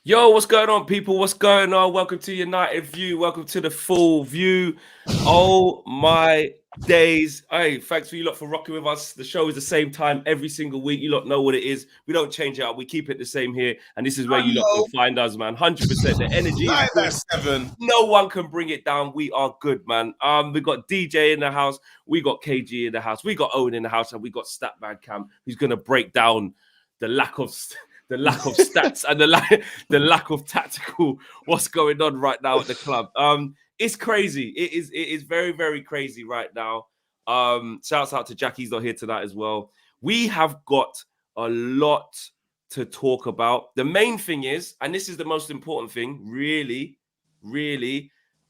Yo, what's going on, people? What's going on? Welcome to United View. Welcome to the full view. Oh my days. Hey, thanks for you lot for rocking with us. The show is the same time every single week. You lot know what it is. We don't change it up. We keep it the same here. And this is where you lot can find us, man. 100%. The energy is good. 7. No one can bring it down. We are good, man. We got DJ in the house. We got KG in the house. We got Owen in the house. And we got Statman Cam, who's going to break down the lack of stats and the lack of tactical what's going on right now at the club. It's crazy. It is very, very crazy right now. Shouts out to Jackie's not here tonight as well. We have got a lot to talk about. The main thing is, and this is the most important thing, really,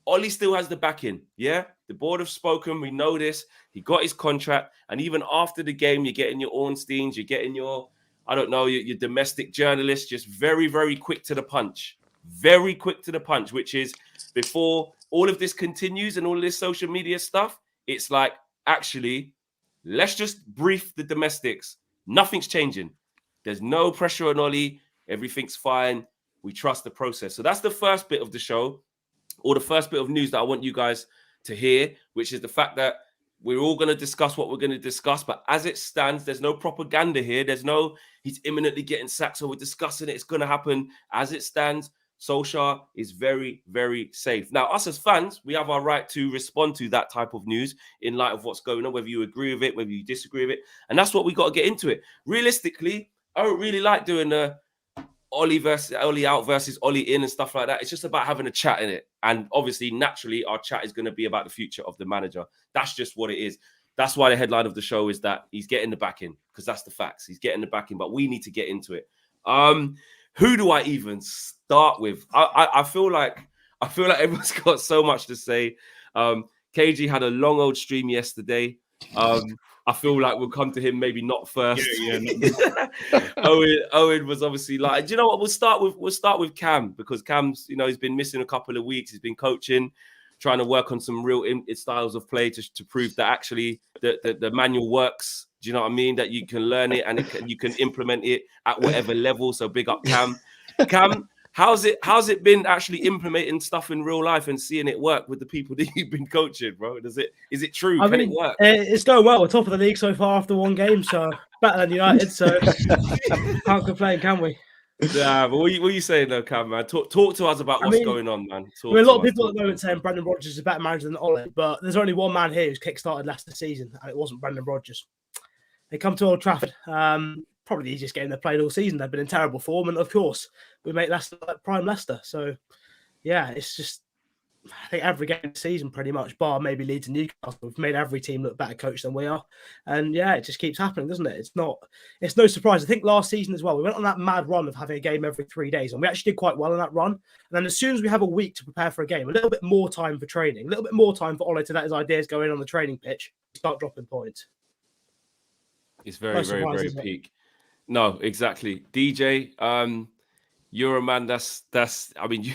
Ollie still has the backing. Yeah, the board have spoken. We know this. He got his contract, and even after the game, you're getting your Ornsteins, you're getting your, I don't know, your domestic journalists, just very, very quick to the punch. Very quick to the punch, which is before all of this continues and all of this social media stuff, it's like, actually, let's just brief the domestics. Nothing's changing. There's no pressure on Ollie. Everything's fine. We trust the process. So that's the first bit of the show, or the first bit of news that I want you guys to hear, which is the fact that we're all going to discuss what we're going to discuss, but as it stands, there's no propaganda here. There's no, he's imminently getting sacked, so we're discussing it. It's going to happen. As it stands, Solskjaer is very, very safe. Now, us as fans, we have our right to respond to that type of news in light of what's going on, whether you agree with it, whether you disagree with it. And that's what we got to get into it. Realistically, I don't really like doing the Ollie out versus Ollie in and stuff like that. It's just about having a chat in it. And obviously, naturally, our chat is going to be about the future of the manager. That's just what it is. That's why the headline of the show is that he's getting the backing, because that's the facts. He's getting the backing, but we need to get into it. Who do I even start with? I feel like everyone's got so much to say. KG had a long old stream yesterday. I feel like we'll come to him maybe not first. Owen was obviously like, do you know what? We'll start with Cam, because Cam's, he's been missing a couple of weeks. He's been coaching, trying to work on some real styles of play to prove that actually the manual works. Do you know what I mean? That you can learn it and you can implement it at whatever level. So big up Cam. Cam, how's it been actually implementing stuff in real life and seeing it work with the people that you've been coaching, bro? Is it true? Can it work? It's going well. We're top of the league so far after one game, so better than United. So can't complain, can we? Yeah, but what are you saying though, Cam, man? Talk to us about what's going on, man. A lot of people at the moment saying Brendan Rodgers is a better manager than Ole, but there's only one man here who's kick-started last season, and it wasn't Brendan Rodgers. They come to Old Trafford, probably the easiest game they've played all season. They've been in terrible form, and of course, we make Leicester like prime Leicester. So, yeah, it's just, I think every game of the season, pretty much, bar maybe Leeds and Newcastle, we've made every team look better coached than we are. And yeah, it just keeps happening, doesn't it? It's no surprise. I think last season as well, we went on that mad run of having a game every 3 days, and we actually did quite well in that run. And then as soon as we have a week to prepare for a game, a little bit more time for training, a little bit more time for Ole to let his ideas go in on the training pitch, start dropping points. It's very, very, very peak. No, exactly. DJ, you're a man that's I mean,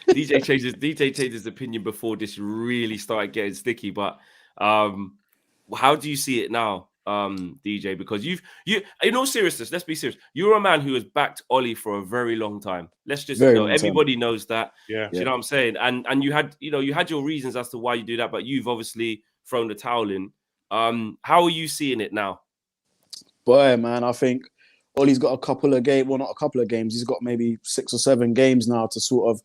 DJ changes opinion before this really started getting sticky. But how do you see it now, DJ? Because you in all seriousness, let's be serious. You're a man who has backed Ollie for a very long time. Let's just know everybody knows that. Yeah. You know what I'm saying? And you had your reasons as to why you do that, but you've obviously thrown the towel in. How are you seeing it now? Boy, man, I think Ollie's got a couple of games. Well, not a couple of games. He's got maybe 6 or 7 games now to sort of,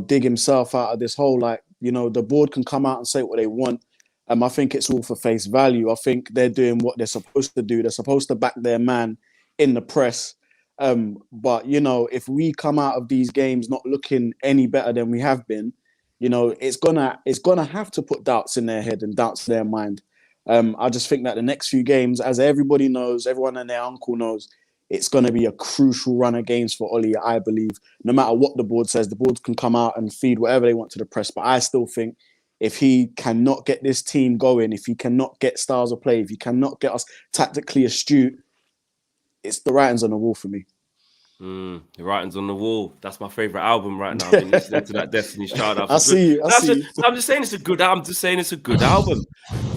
dig himself out of this hole. Like, the board can come out and say what they want. I think it's all for face value. I think they're doing what they're supposed to do. They're supposed to back their man in the press. But, if we come out of these games not looking any better than we have been, it's gonna have to put doubts in their head and doubts in their mind. I just think that the next few games, as everybody knows, everyone and their uncle knows, it's going to be a crucial run of games for Ollie, I believe. No matter what the board says, the board can come out and feed whatever they want to the press. But I still think if he cannot get this team going, if he cannot get styles of play, if he cannot get us tactically astute, it's the writings on the wall for me. The Writings on the Wall. That's my favorite album right now. I've been listening to that Destiny's Child album. I see you. I'm just saying it's a good album. I'm just saying it's a good album.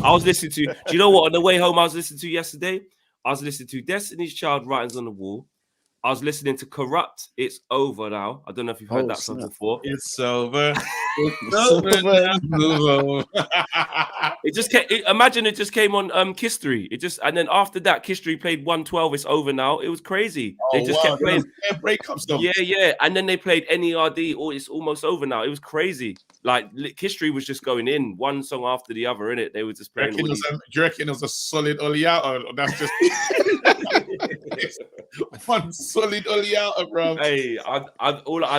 I was listening to, do you know what? On the way home, I was listening to yesterday. I was listening to Destiny's Child, Writings on the Wall. I was listening to Corrupt. It's over now. I don't know if you've heard Oh, that song snap. before. It's over. It's It's over. over. Now, move on. It just came, imagine it just came on Kistery. It just, and then after that, Kistery played 112. It's over now. It was crazy. They just kept playing. Breakup stuff. Yeah. And then they played NERD. Oh, it's almost over now. It was crazy. Like Kistery was just going in one song after the other, innit? They were just Do you playing. reckon it was a solid Ollie out? Or that's just one solid Ollie out, bro. Hey, I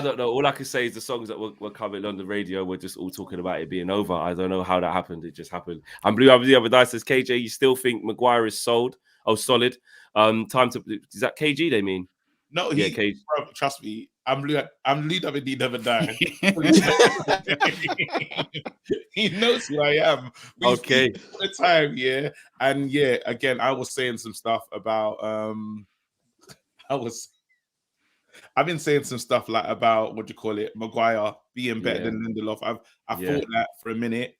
don't know. All I can say is the songs that were coming on the radio were just all talking about it being over. I don't know how that happened. It just happened. And Blue Abby the other day says, KJ, you still think Maguire is sold? Oh, solid. Time to. Is that KG? They mean? No, Yeah, KG. bro, trust me. I'm Lee WD never die. He knows who I am. We Okay. speak all the time, yeah. And yeah, again, I was saying some stuff about I've been saying some stuff like about what do you call it, Maguire being better than Lindelof. I thought that for a minute,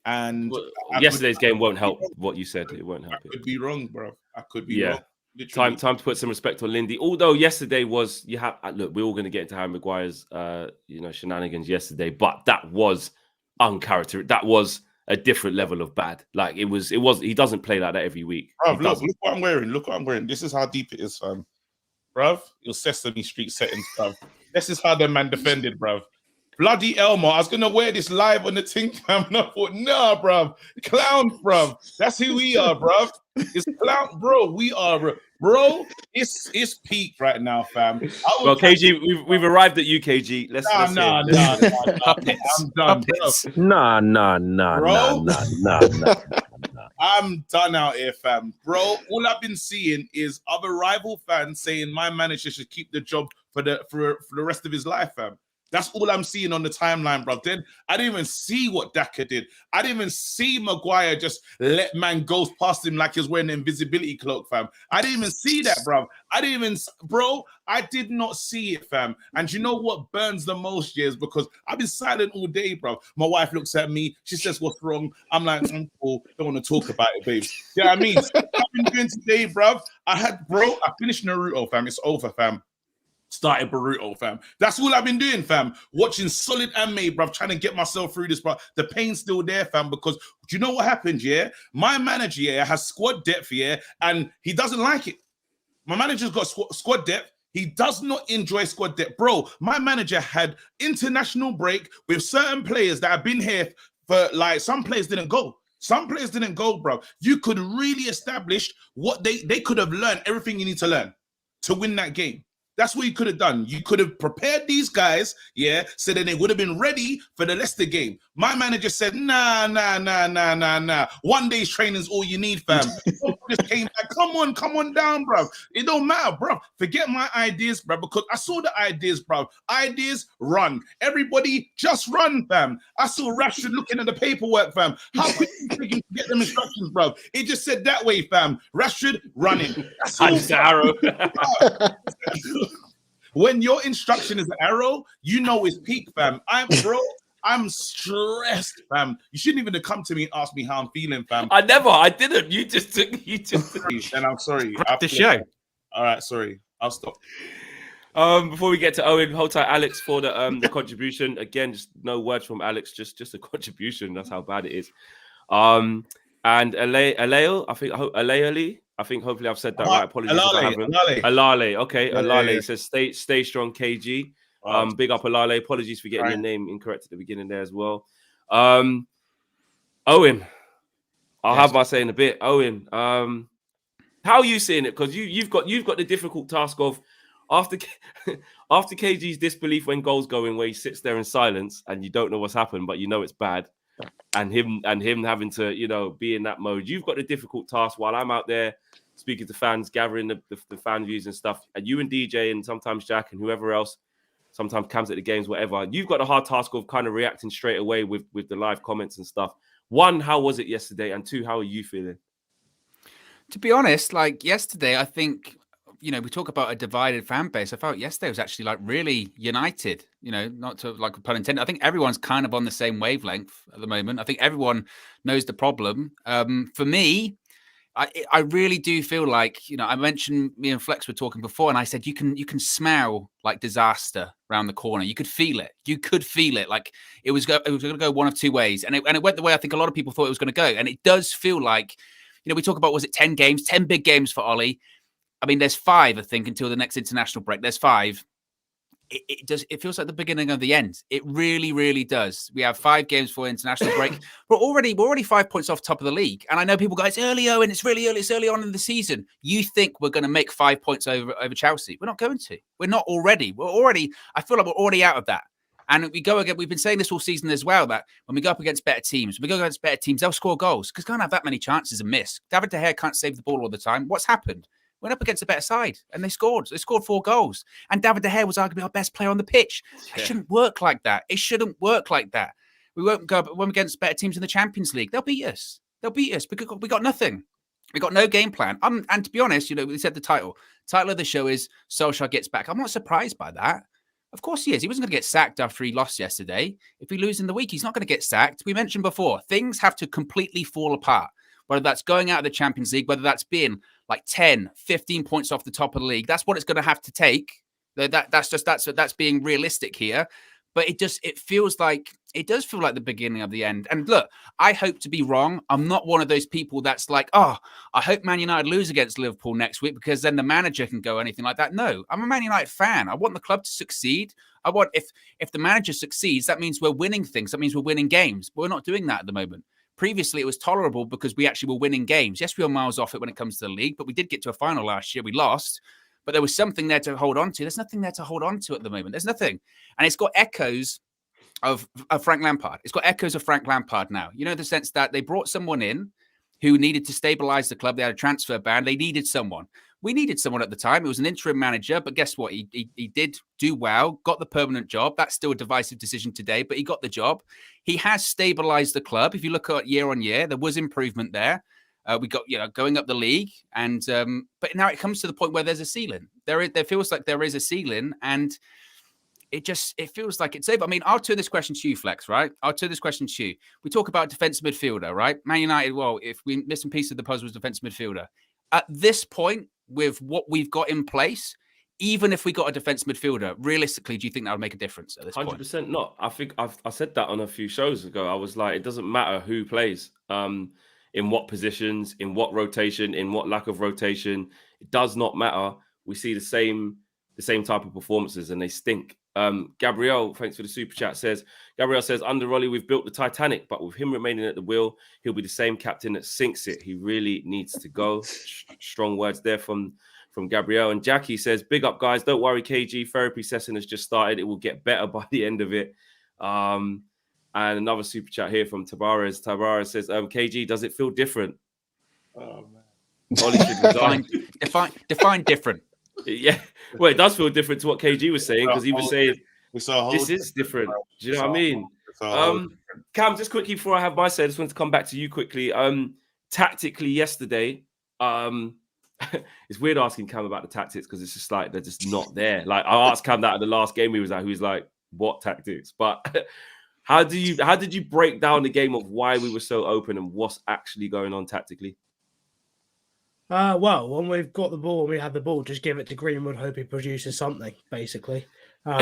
and Well, yesterday's game won't help what you said. It won't help. I could be wrong, bro. I could be wrong. Literally. Time to put some respect on Lindy. Although yesterday was look, we're all going to get into Harry Maguire's shenanigans yesterday, but that was uncharacteristic. That was a different level of bad. Like it was. He doesn't play like that every week. Bruv, look what I'm wearing. Look what I'm wearing. This is how deep it is, fam. Bruv, your Sesame Street settings, bruv. This is how the man defended, bruv. Bloody Elmo. I was gonna wear this live on the thing, fam. And I thought, nah, bruv. Clown, bruv. That's who we are, bruv. It's clown, bro. We are, bro. It's peak right now, fam. Well, KG, we've arrived at UKG. Let's nah. I'm done, Nah. I'm done out here, fam. Bro, all I've been seeing is other rival fans saying my manager should keep the job for the rest of his life, fam. That's all I'm seeing on the timeline, bro. Then I didn't even see what Daka did. I didn't even see Maguire just let man go past him like he was wearing an invisibility cloak, fam. I didn't even see that, bro. I did not see it, fam. And you know what burns the most, years because I've been silent all day, bro. My wife looks at me. She says, "What's wrong?" I'm like, cool. Don't want to talk about it, babe. You know what I mean? So what I've been doing today, bro. I finished Naruto, fam. It's over, fam. Started Boruto, fam. That's all I've been doing, fam. Watching solid anime, bruv, trying to get myself through this, but the pain's still there, fam, because do you know what happened, yeah? My manager, yeah, has squad depth, yeah, and he doesn't like it. My manager's got squad depth. He does not enjoy squad depth. Bro, my manager had international break with certain players that have been here for, like, some players didn't go. Some players didn't go, bro. You could really establish what they could have learned, everything you need to learn to win that game. That's what you could have done. You could have prepared these guys, yeah, so then they would have been ready for the Leicester game. My manager said, nah. 1 day's training is all you need, fam. Just came back. Come on down, bro. It don't matter, bro. Forget my ideas, bro, because I saw the ideas, bro. Ideas, run. Everybody just run, fam. I saw Rashford looking at the paperwork, fam. How quick you can get them instructions, bro? It just said that way, fam. Rashford running. That's all, the arrow. When your instruction is an arrow, you know it's peak, fam. I'm stressed, fam. You shouldn't even have come to me and asked me how I'm feeling, fam. I didn't. You just took. And I'm sorry. The show. All right, sorry. I'll stop. Before we get to Owen, hold tight, Alex, for the contribution. Again, just no words from Alex, just a contribution. That's how bad it is. And Aleo, I think hopefully I've said that right. Apologies if I haven't. Alale. Okay. Alale says stay strong, KG. Big up Alale. Apologies for getting your name incorrect at the beginning there as well. Owen, I'll have my say in a bit. Owen, how are you seeing it? Because you've got the difficult task of after KG's disbelief when goals go in, where he sits there in silence and you don't know what's happened, but you know it's bad. And him having to, be in that mode. You've got the difficult task while I'm out there speaking to fans, gathering the fan views and stuff. And you and DJ and sometimes Jack and whoever else, sometimes Cam's at the games, whatever. You've got the hard task of kind of reacting straight away with the live comments and stuff. One, how was it yesterday? And two, how are you feeling? To be honest, like yesterday, I think, we talk about a divided fan base. I felt yesterday was actually like really united, not to like pun intended. I think everyone's kind of on the same wavelength at the moment. I think everyone knows the problem. For me, I really do feel like, I mentioned me and Flex were talking before, and I said you can smell like disaster around the corner. You could feel it. Like it was going to go one of two ways, and it went the way I think a lot of people thought it was going to go. And it does feel like, we talk about, was it 10 games, 10 big games for Ollie? I mean, there's 5, I think, until the next international break. There's 5. It feels like the beginning of the end. It really, really does. We have 5 games for international break. We're already 5 points off top of the league. And I know people go, it's early, Owen, it's really early, it's early on in the season. You think we're going to make 5 points over Chelsea? We're not going to. We're not already. I feel like we're already out of that. And we go again. We've been saying this all season as well, that when we go up against better teams, they'll score goals because can't have that many chances and miss. David De Gea can't save the ball all the time. What's happened? Went up against a better side and they scored. They scored 4 goals. And David De Gea was arguably our best player on the pitch. It shouldn't work like that. We won't go up against better teams in the Champions League. They'll beat us. Because we got nothing. We got no game plan. And to be honest, we said the title of the show is Solskjaer gets back. I'm not surprised by that. Of course he is. He wasn't going to get sacked after he lost yesterday. If we lose in the week, he's not going to get sacked. We mentioned before, things have to completely fall apart. Whether that's going out of the Champions League, whether that's being like 10, 15 points off the top of the league. That's what it's going to have to take. That's being realistic here. But it does feel like the beginning of the end. And look, I hope to be wrong. I'm not one of those people that's like, I hope Man United lose against Liverpool next week because then the manager can go, anything like that. No, I'm a Man United fan. I want the club to succeed. I want, if the manager succeeds, that means we're winning things. That means we're winning games. But we're not doing that at the moment. Previously, it was tolerable because we actually were winning games. Yes, we were miles off it when it comes to the league, but we did get to a final last year. We lost, but there was something there to hold on to. There's nothing there to hold on to at the moment. There's nothing. And it's got echoes of Frank Lampard. It's got echoes of Frank Lampard now. The sense that they brought someone in who needed to stabilize the club. They had a transfer ban. They needed someone. We needed someone at the time. It was an interim manager, but guess what? He did do well, got the permanent job. That's still a divisive decision today, but he got the job. He has stabilized the club. If you look at year on year, there was improvement there. We got, going up the league. And but now it comes to the point where there's a ceiling. There feels like there is a ceiling, and it feels like it's over. I mean, I'll turn this question to you, Flex, right? We talk about defensive midfielder, right? Man United, well, if we miss a piece of the puzzle as defensive midfielder. At this point, with what we've got in place, even if we got a defensive midfielder, realistically, do you think that would make a difference at this point? 100% not. I think I said that on a few shows ago. I was like, it doesn't matter who plays, in what positions, in what rotation, in what lack of rotation. It does not matter. We see the same type of performances and they stink. Gabriel, thanks for the super chat, Gabriel says, under Ollie, we've built the Titanic, but with him remaining at the wheel, he'll be the same captain that sinks it. He really needs to go. Strong words there from Gabriel. And Jackie says, big up, guys. Don't worry, KG. Therapy session has just started. It will get better by the end of it. And another super chat here from Tabares. Tabares says, KG, does it feel different? Oh, man. Ollie should resign. Define different. Yeah, well, it does feel different to what KG was saying because he was saying this is different. Do you know what I mean? Cam, just quickly before I have my say, I just want to come back to you quickly. Tactically, yesterday, it's weird asking Cam about the tactics because it's just like they're just not there. Like I asked Cam that at the last game he was at, who's like, "What tactics?" But how did you break down the game of why we were so open and what's actually going on tactically? Well, when we've got the ball and we have the ball, just give it to Greenwood, hope he produces something, basically. So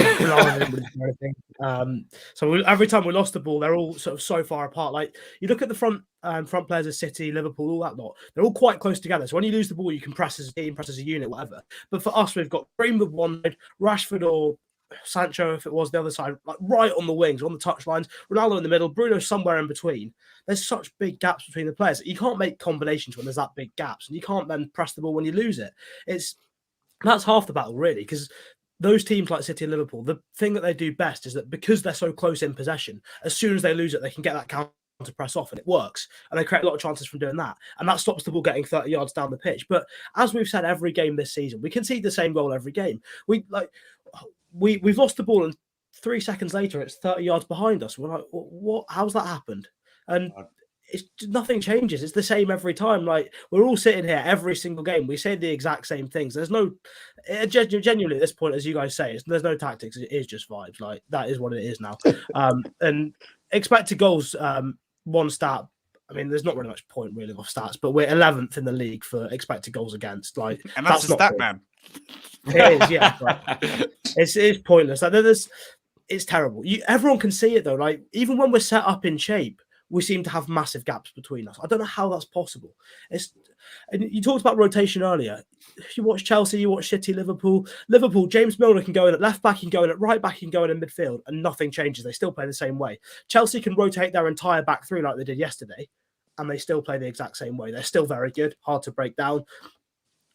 every time we lost the ball, they're all sort of so far apart. Like you look at the front players of City, Liverpool, all that lot, they're all quite close together. So when you lose the ball, you can press as a team, press as a unit, whatever. But for us, we've got Greenwood one side, Rashford or Sancho, if it was the other side, like right on the wings, on the touch lines, Ronaldo in the middle, Bruno somewhere in between. There's such big gaps between the players. You can't make combinations when there's that big gaps, and you can't then press the ball when you lose it. That's half the battle, really, because those teams like City and Liverpool, the thing that they do best is that because they're so close in possession, as soon as they lose it, they can get that counter press off, and it works. And they create a lot of chances from doing that. And that stops the ball getting 30 yards down the pitch. But as we've said every game this season, we concede the same goal every game. We've lost the ball, and 3 seconds later, it's 30 yards behind us. We're like, what? How's that happened? And nothing changes. It's the same every time. Like we're all sitting here every single game. We say the exact same things. There's no genuinely at this point, as you guys say, there's no tactics. It is just vibes. Like that is what it is now. And expected goals. One stat I mean, there's not really much point reeling off stats, but we're 11th in the league for expected goals against. Like, And that's a not stat, good. man. It is, yeah. It's pointless. Like, it's terrible. Everyone can see it though. Like, even when we're set up in shape, we seem to have massive gaps between us. I don't know how that's possible. And you talked about rotation earlier. You watch Chelsea, you watch City, Liverpool. James Milner can go in at left back, he can go in at right back, he can go in midfield, and nothing changes. They still play the same way. Chelsea can rotate their entire back three like they did yesterday, and they still play the exact same way. They're still very good, hard to break down,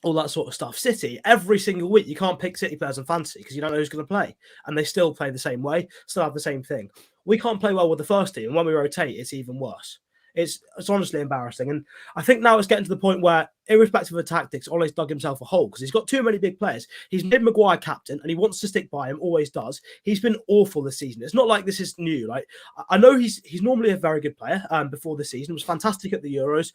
all that sort of stuff. City, every single week, you can't pick City players in fantasy because you don't know who's going to play, and they still play the same way, still have the same thing. We can't play well with the first team, and when we rotate, it's even worse. It's honestly embarrassing. And I think now it's getting to the point where, irrespective of the tactics, Ole's dug himself a hole because he's got too many big players. He's made Maguire captain and he wants to stick by him, always does. He's been awful this season. It's not like this is new. Like, I know he's normally a very good player before this season. He was fantastic at the Euros.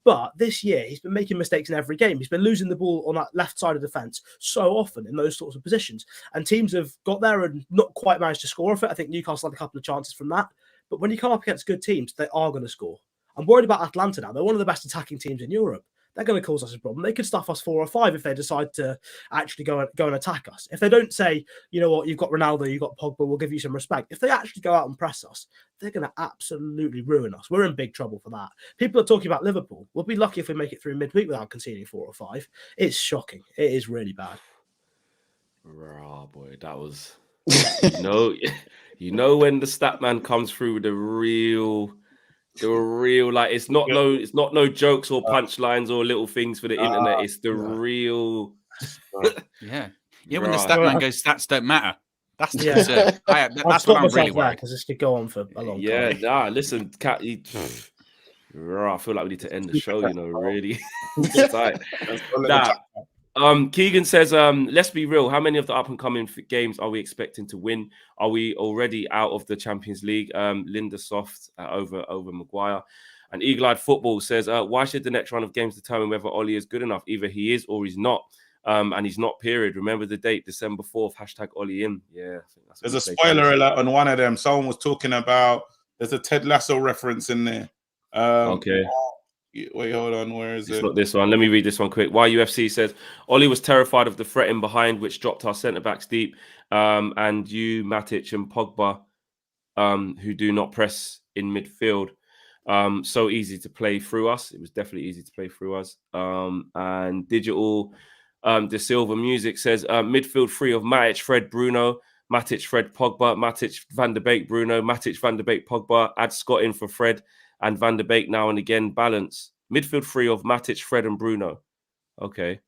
But this year, he's been making mistakes in every game. He's been losing the ball on that left side of defence so often in those sorts of positions. And teams have got there and not quite managed to score off it. I think Newcastle had a couple of chances from that. But when you come up against good teams, they are going to score. I'm worried about Atlanta now. They're one of the best attacking teams in Europe. They're going to cause us a problem. They could stuff us 4 or 5 if they decide to actually go and attack us. If they don't say, you know what, you've got Ronaldo, you've got Pogba, we'll give you some respect. If they actually go out and press us, they're going to absolutely ruin us. We're in big trouble for that. People are talking about Liverpool. We'll be lucky if we make it through midweek without conceding 4 or 5. It's shocking. It is really bad. Oh boy, that was you know when the stat man comes through with the real like it's not no jokes or punchlines or little things for the internet. It's the real Yeah. When the stat man goes, stats don't matter. That's the concern. That's what I'm really worried because this could go on for a long time. Yeah, listen, Cat, I feel like we need to end the show, really. Keegan says, let's be real. How many of the up-and-coming games are we expecting to win? Are we already out of the Champions League? Linda Soft over Maguire. And Eagle-Eyed Football says, why should the next run of games determine whether Ole is good enough? Either he is or he's not. And he's not, period. Remember the date, December 4th, #Ole in. Yeah. I think there's a spoiler alert on one of them. Someone was talking about, there's a Ted Lasso reference in there. Okay. Wait, hold on. Where is it? It's not this one. Let me read this one quick. YUFC says, Ole was terrified of the threat in behind, which dropped our centre-backs deep. And you, Matic and Pogba, who do not press in midfield. So easy to play through us. It was definitely easy to play through us. And Digital De Silva Music says, midfield 3 of Matic, Fred, Bruno. Matic, Fred, Pogba. Matic, Van der Beek, Bruno. Matic, Van der Beek, Pogba. Add Scott in for Fred. And Van der Beek now and again, balance. Midfield 3 of Matic, Fred, and Bruno. Okay.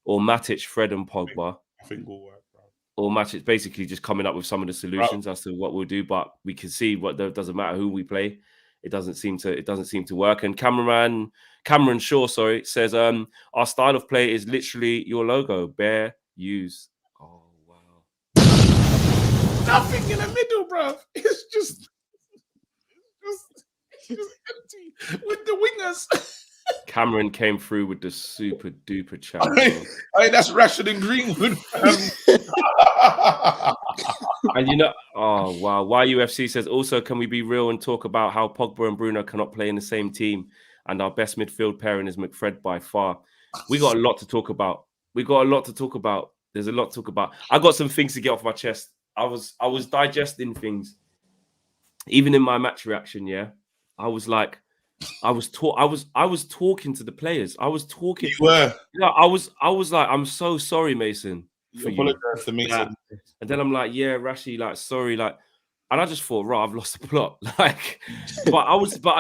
Or Matic, Fred, and Pogba. I think will work, bro. Or Matic basically just coming up with some of the solutions as to what we'll do, but we can see doesn't matter who we play. It doesn't seem to work. And Cameron Shaw, says, our style of play is literally your logo. Bear, use. Oh, wow. Nothing in the middle, bro. It's just empty with the wingers. Cameron came through with the super duper chat. Hey, that's Rashford and Greenwood. And oh wow. YUFC says, also, can we be real and talk about how Pogba and Bruno cannot play in the same team, and our best midfield pairing is McFred by far. We got a lot to talk about. There's a lot to talk about. I got some things to get off my chest. I was digesting things, even in my match reaction. Yeah. I was like, I was talking to the players. I was talking. You were. I was like, I'm so sorry, Mason. You apologize to Mason. And then I'm like, yeah, Rashi, like, sorry, like, and I just thought, right, I've lost the plot. Like, but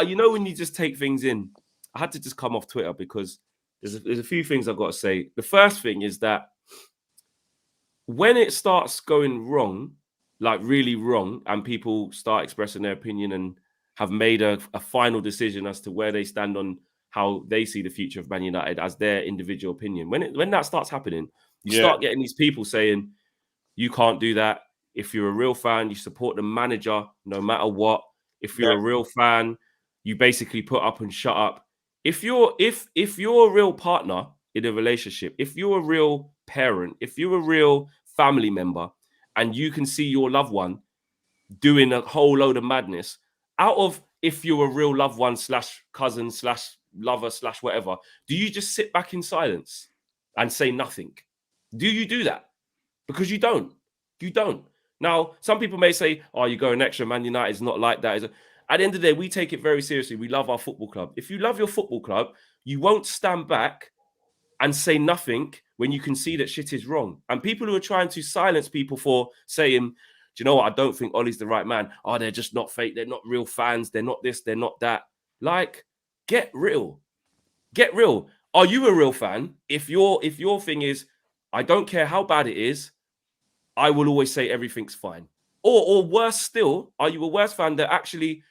when you just take things in, I had to just come off Twitter because there's a few things I've got to say. The first thing is that when it starts going wrong, like really wrong, and people start expressing their opinion and have made a final decision as to where they stand on how they see the future of Man United as their individual opinion. When that starts happening, you start getting these people saying, you can't do that. If you're a real fan, you support the manager no matter what. If you're a real fan, you basically put up and shut up. If you're a real partner in a relationship, if you're a real parent, if you're a real family member, and you can see your loved one doing a whole load of madness, out of if you're a real loved one / cousin / lover / whatever, do you just sit back in silence and say nothing? Do you do that? Because you don't. You don't. Now, some people may say, oh, you're going extra. Man United is not like that. At the end of the day, we take it very seriously. We love our football club. If you love your football club, you won't stand back and say nothing when you can see that shit is wrong. And people who are trying to silence people for saying, do you know what? I don't think Ollie's the right man. Oh, they're just not fake. They're not real fans. They're not this. They're not that. Like, get real. Get real. Are you a real fan? If your thing is, I don't care how bad it is, I will always say everything's fine. Or worse still, are you a worse fan that actually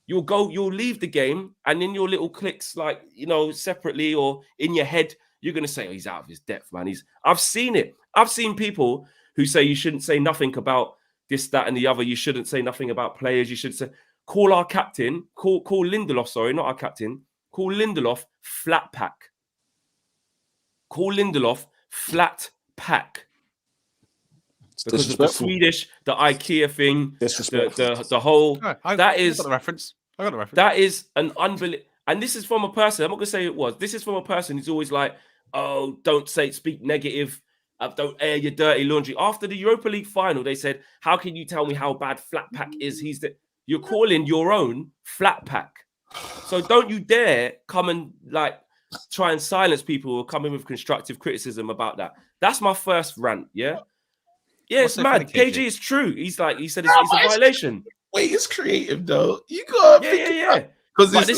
you'll leave the game and in your little clicks, like, you know, separately or in your head, you're going to say, oh, he's out of his depth, man. I've seen it. I've seen people who say you shouldn't say nothing about this, that, and the other. You shouldn't say nothing about players. You should say, call our captain, call Lindelof, sorry, not our captain, call Lindelof flat pack. Call Lindelof flat pack. Because of the Swedish, the IKEA thing, the whole, I that is got the reference. I got the reference. That is an unbelievable, and this is from a person. I'm not gonna say it was. This is from a person who's always like, "Oh, don't speak negative. Don't air your dirty laundry." After the Europa League final, they said, "How can you tell me how bad Flat Pack is? You're calling your own Flat Pack, so don't you dare come and like try and silence people who are coming with constructive criticism about that." That's my first rant. Yeah, it's mad. KG is true. He said it's a violation. Wait, it's creative though. You gotta yeah. Because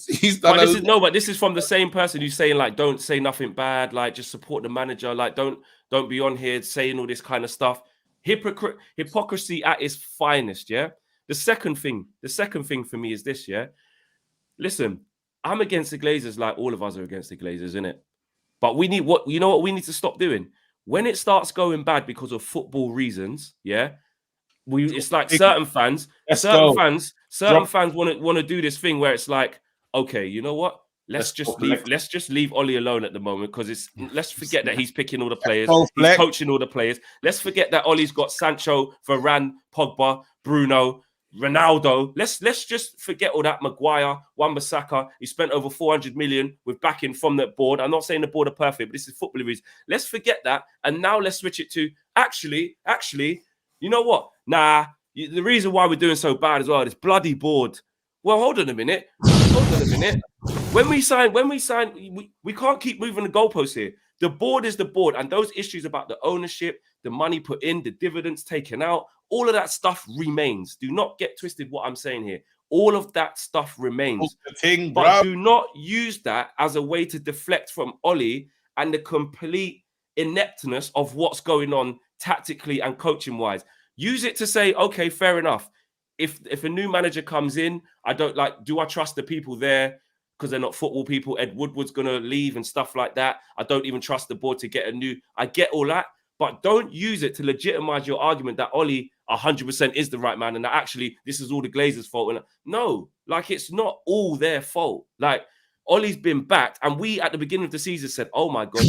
he's done. But this is from the same person who's saying like, don't say nothing bad, like just support the manager, like don't be on here saying all this kind of stuff. Hypocrisy at its finest. Yeah. The second thing for me is this. Yeah. Listen, I'm against the Glazers, like all of us are against the Glazers, innit? But we need what we need to stop doing when it starts going bad because of football reasons. Yeah. It's like certain fans want to do this thing where it's like, okay, you know what? Let's just leave Ollie alone at the moment because let's forget that he's picking all the players, he's coaching all the players. Let's forget that Ollie's got Sancho, Varane, Pogba, Bruno, Ronaldo. Let's just forget all that. Maguire, Wan-Bissaka. He spent over 400 million with backing from the board. I'm not saying the board are perfect, but this is football reasons. Let's forget that, and now let's switch it to actually. You know what? Nah, the reason why we're doing so bad as well is bloody board. Well, hold on a minute. When we sign, we can't keep moving the goalposts here. The board is the board, and those issues about the ownership, the money put in, the dividends taken out, all of that stuff remains. Do not get twisted what I'm saying here. All of that stuff remains. But do not use that as a way to deflect from Ollie and the complete ineptness of what's going on tactically and coaching wise. Use it to say, okay, fair enough. If a new manager comes in, do I trust the people there because they're not football people? Ed Woodward's gonna leave and stuff like that. I don't even trust the board to get I get all that, but don't use it to legitimize your argument that Ollie 100% is the right man and that actually this is all the Glazers' fault. No, like it's not all their fault. Like Ollie's been backed, and we at the beginning of the season said, "Oh my God."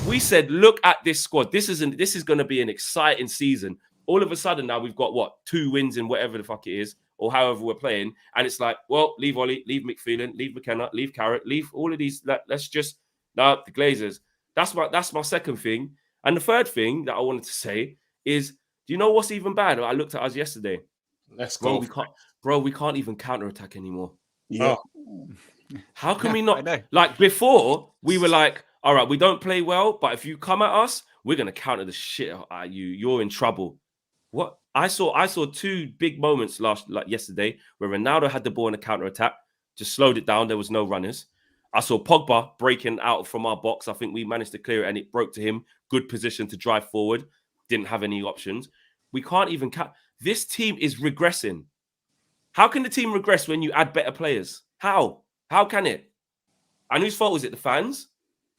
We said, look at this squad. This is going to be an exciting season. All of a sudden now we've got 2 wins in whatever the fuck it is, or however we're playing. And it's like, well, leave Ollie, leave McPhelan, leave McKenna, leave Carrot, leave all of these. Let's just the Glazers. That's my second thing. And the third thing that I wanted to say is, do you know what's even bad? I looked at us yesterday. Let's go. We can't even counterattack anymore. Yeah. How can we not? Like before, we were like, all right, we don't play well, but if you come at us, we're gonna counter the shit out of you. You're in trouble. What I saw 2 big moments yesterday where Ronaldo had the ball in a counter attack, just slowed it down. There was no runners. I saw Pogba breaking out from our box. I think we managed to clear it, and it broke to him. Good position to drive forward. Didn't have any options. We can't even count. This team is regressing. How can the team regress when you add better players? How can it? And whose fault is it? The fans?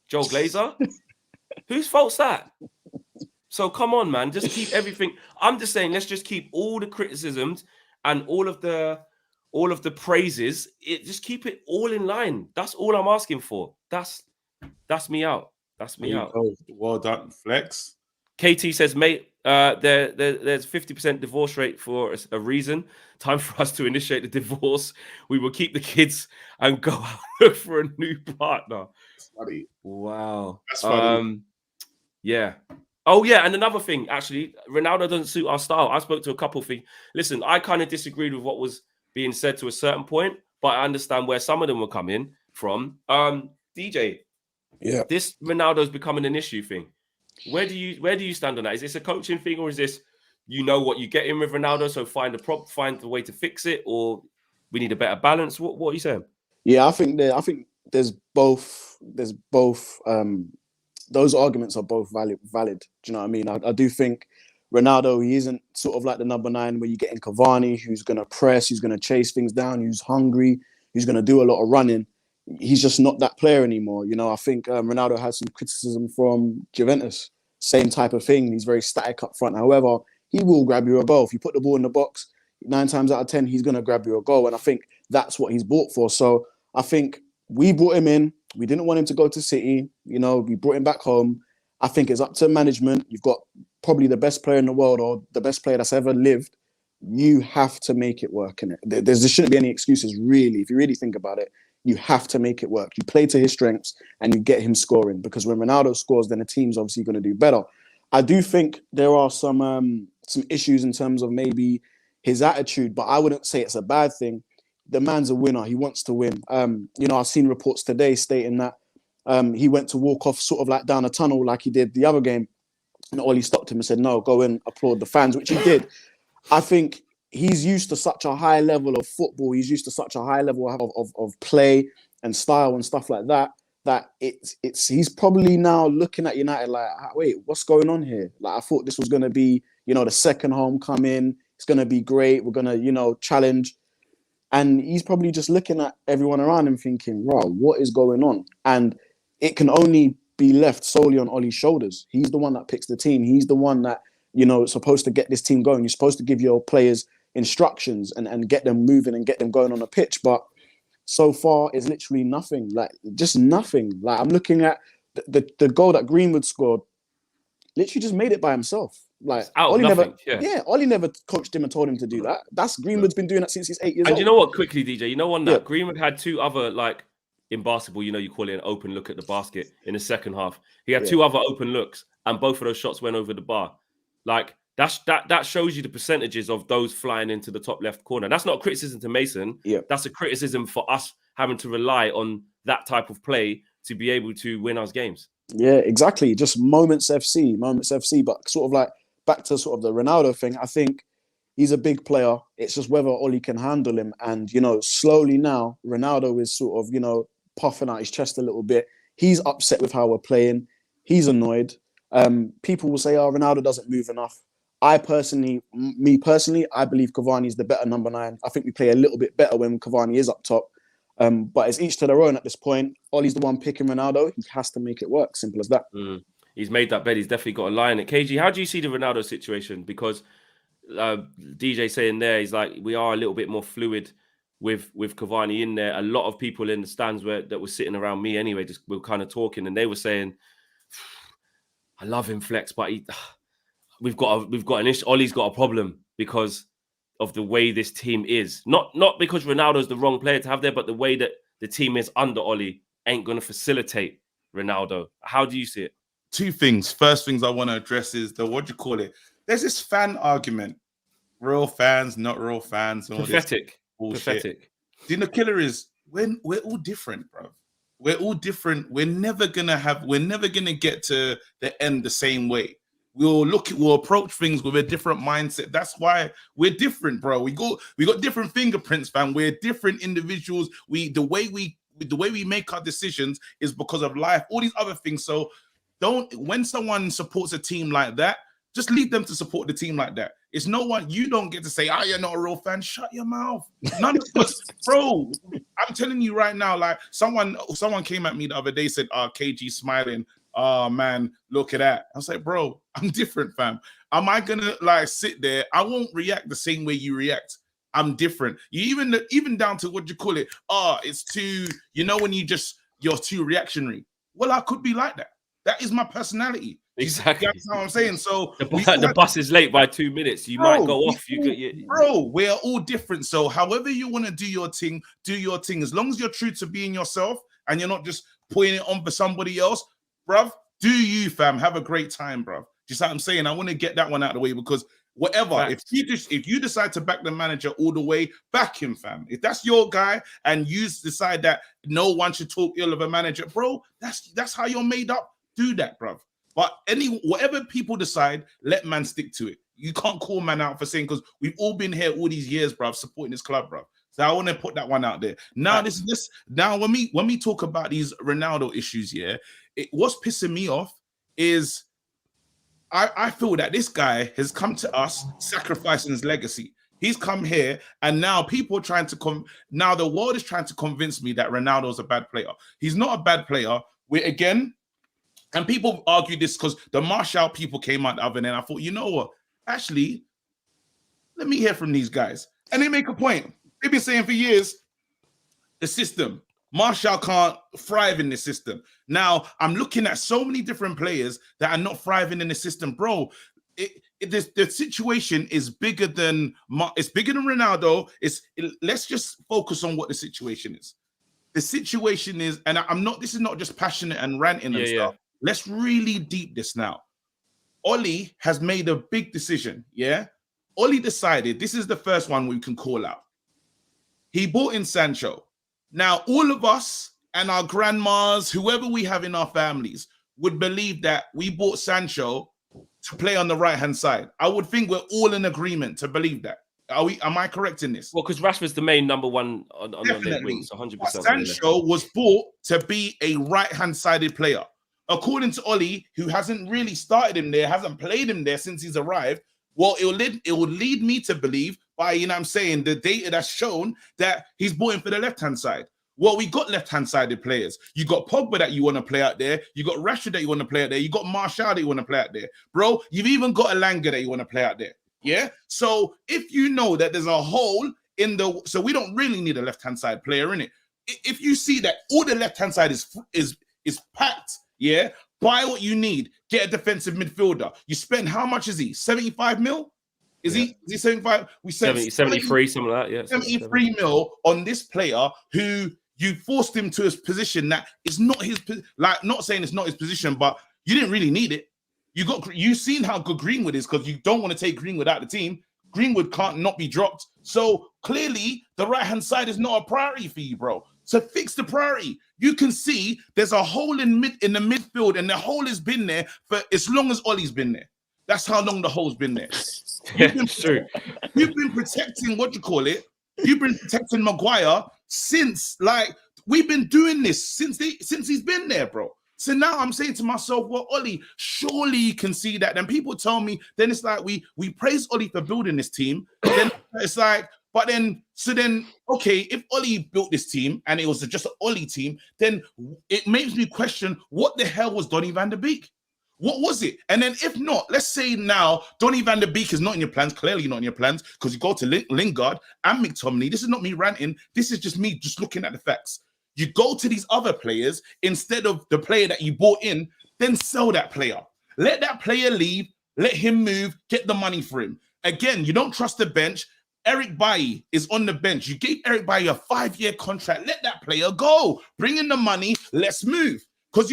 Joe Glazer? Whose fault's that? So come on, man. Just keep everything. I'm just saying, let's just keep all the criticisms and all of the praises. Just keep it all in line. That's all I'm asking for. That's me out. That's me out. Well done, Flex. KT says, mate, There's 50% divorce rate for a reason. Time for us to initiate the divorce. We will keep the kids and go out look for a new partner. That's funny. Wow. That's funny. Yeah. Oh, yeah. And another thing, actually, Ronaldo doesn't suit our style. I spoke to a couple of things. Listen, I kind of disagreed with what was being said to a certain point, but I understand where some of them were coming from. DJ, Yeah. this Ronaldo's becoming an issue thing. Where do you stand on that? Is this a coaching thing, or is this what you get in with Ronaldo, so find the way to fix it, or we need a better balance? What are you saying? Yeah, I think there's both. Those arguments are both valid. Do you know what I mean? I do think Ronaldo, he isn't sort of like the number 9 where you get in Cavani, who's going to press, who's going to chase things down, who's hungry, who's going to do a lot of running. He's just not that player anymore. You know, I think Ronaldo has some criticism from Juventus. Same type of thing. He's very static up front. However, he will grab you a goal. If you put the ball in the box, 9 times out of 10, he's going to grab you a goal. And I think that's what he's bought for. So I think we brought him in. We didn't want him to go to City. You know, we brought him back home. I think it's up to management. You've got probably the best player in the world, or the best player that's ever lived. You have to make it work in it. There shouldn't be any excuses, really. If you really think about it, you have to make it work. You play to his strengths and you get him scoring, because when Ronaldo scores, then the team's obviously going to do better. I do think there are some issues in terms of maybe his attitude, but I wouldn't say it's a bad thing. The man's a winner. He wants to win. You know, I've seen reports today stating that he went to walk off sort of like down a tunnel like he did the other game, and OLE stopped him and said, no, go and applaud the fans, which he did. I think he's used to such a high level of football. He's used to such a high level of play and style and stuff like that, that he's probably now looking at United like, wait, what's going on here? Like, I thought this was going to be, you know, the second homecoming. It's going to be great. We're going to, you know, challenge. And he's probably just looking at everyone around him thinking, wow, what is going on? And it can only be left solely on Ole's shoulders. He's the one that picks the team. He's the one that, you know, is supposed to get this team going. You're supposed to give your players instructions and get them moving and get them going on the pitch. But so far, it's literally nothing. Like, just nothing. Like, I'm looking at the goal that Greenwood scored, literally just made it by himself. Like, Ole never coached him and told him to do that. That's Greenwood's been doing that since he's 8 years old. And you know what, quickly, DJ, you know one that Greenwood had 2 other, like, in basketball, you know, you call it an open look at the basket in the second half. He had 2 other open looks, and both of those shots went over the bar. Like, that shows you the percentages of those flying into the top left corner. That's not a criticism to Mason. Yeah. That's a criticism for us having to rely on that type of play to be able to win us games. Yeah, exactly. Just moments FC. But sort of like back to sort of the Ronaldo thing, I think he's a big player. It's just whether Ole can handle him. And, you know, slowly now, Ronaldo is sort of, you know, puffing out his chest a little bit. He's upset with how we're playing. He's annoyed. People will say, oh, Ronaldo doesn't move enough. I personally, I believe Cavani is the better number 9. I think we play a little bit better when Cavani is up top. But it's each to their own at this point. Ole's the one picking Ronaldo. He has to make it work. Simple as that. He's made that bed. He's definitely got a lie in it. KG, how do you see the Ronaldo situation? Because DJ saying there, he's like, we are a little bit more fluid with Cavani in there. A lot of people in the stands that were sitting around me anyway, just were kind of talking, and they were saying, I love him, Flex, but we've got an issue. Ole's got a problem because of the way this team is. Not because Ronaldo's the wrong player to have there, but the way that the team is under Ole ain't going to facilitate Ronaldo. How do you see it? 2 things. First things I want to address is there's this fan argument. Real fans, not real fans. Pathetic. The killer is we're all different, bro. We're all different. We're never gonna get to the end the same way. We'll approach things with a different mindset. That's why we're different, bro. We got different fingerprints, fam. We're different individuals. The way we make our decisions is because of life, all these other things. So when someone supports a team like that, just leave them to support the team like that. It's no one, you don't get to say, oh, you're not a real fan. Shut your mouth. None of us, bro. I'm telling you right now, like someone came at me the other day, said, KG smiling. Oh man, look at that. I was like, bro, I'm different, fam. Am I gonna like sit there? I won't react the same way you react. I'm different. You even down to what you call it. It's too, you know, when you're too reactionary. Well, I could be like that. That is my personality. Exactly. That's what I'm saying. So The bus is late by 2 minutes. You might go off. Bro, we're all different. So however you want to do your thing, do your thing. As long as you're true to being yourself and you're not just putting it on for somebody else, bruv, do you, fam. Have a great time, bruv. Just like I'm saying, I want to get that one out of the way because whatever, Facts. if you decide to back the manager all the way, back him, fam. If that's your guy and you decide that no one should talk ill of a manager, bro, that's how you're made up. Do that, bruv. But whatever people decide, let man stick to it. You can't call man out for saying, because we've all been here all these years, bruv, supporting this club, bruv. So I want to put that one out there. Now, now when we talk about these Ronaldo issues, what's pissing me off is I feel that this guy has come to us sacrificing his legacy. He's come here, and now people are trying to now the world is trying to convince me that Ronaldo's a bad player. He's not a bad player. And people argue this because the Martial people came out the other end, and I thought, you know what? Actually, let me hear from these guys. And they make a point. They've been saying for years, the system. Martial can't thrive in the system. Now, I'm looking at so many different players that are not thriving in the system. Bro, the situation is bigger than Ronaldo. Let's just focus on what the situation is. The situation is, and this is not just passionate and ranting and stuff. Let's really deep this now. OLE has made a big decision, OLE decided, this is the first one we can call out. He bought in Sancho. Now, all of us and our grandmas, whoever we have in our families, would believe that we bought Sancho to play on the right-hand side. I would think we're all in agreement to believe that. Am I correct in this? Well, because Rashford's the main number one on the left wing, so 100%. Sancho was bought to be a right-hand-sided player. According to OLE, who hasn't really started him there, hasn't played him there since he's arrived, well, it will lead me to believe by, the data that's shown that he's bought him for the left-hand side. Well, we got left-hand-sided players. You got Pogba that you want to play out there. You got Rashford that you want to play out there. You got Martial that you want to play out there. Bro, you've even got Elanga that you want to play out there. Yeah? So if you know that there's a hole so we don't really need a left-hand side player in it. If you see that all the left-hand side is packed, buy what you need. Get a defensive midfielder. You spend, how much is he? 75 mil? Is he 75? We spent 73, something like that, 73 mil on this player who you forced him to his position that is not his, not saying it's not his position, but you didn't really need it. You've seen how good Greenwood is, because you don't want to take Greenwood out of the team. Greenwood can't not be dropped. So clearly the right-hand side is not a priority for you, bro. So fix the priority. You can see there's a hole in the midfield, and the hole has been there for as long as Ollie's been there. That's how long the hole's been there. True. You've been protecting You've been protecting Maguire since, we've been doing this since he's been there, bro. So now I'm saying to myself, well, OLE, surely you can see that. Then people tell me, then it's like we praise OLE for building this team. Then it's like, okay, if OLE built this team and it was just an OLE team, then it makes me question, what the hell was Donny van de Beek? What was it? And then if not, let's say now Donny van de Beek is not in your plans, clearly not in your plans, because you go to Lingard and McTominay. This is not me ranting. This is just me just looking at the facts. You go to these other players instead of the player that you bought in, then sell that player. Let that player leave, let him move, get the money for him. Again, you don't trust the bench. Eric Bailly is on the bench. You gave Eric Bailly a 5-year contract. Let that player go. Bring in the money. Let's move. Because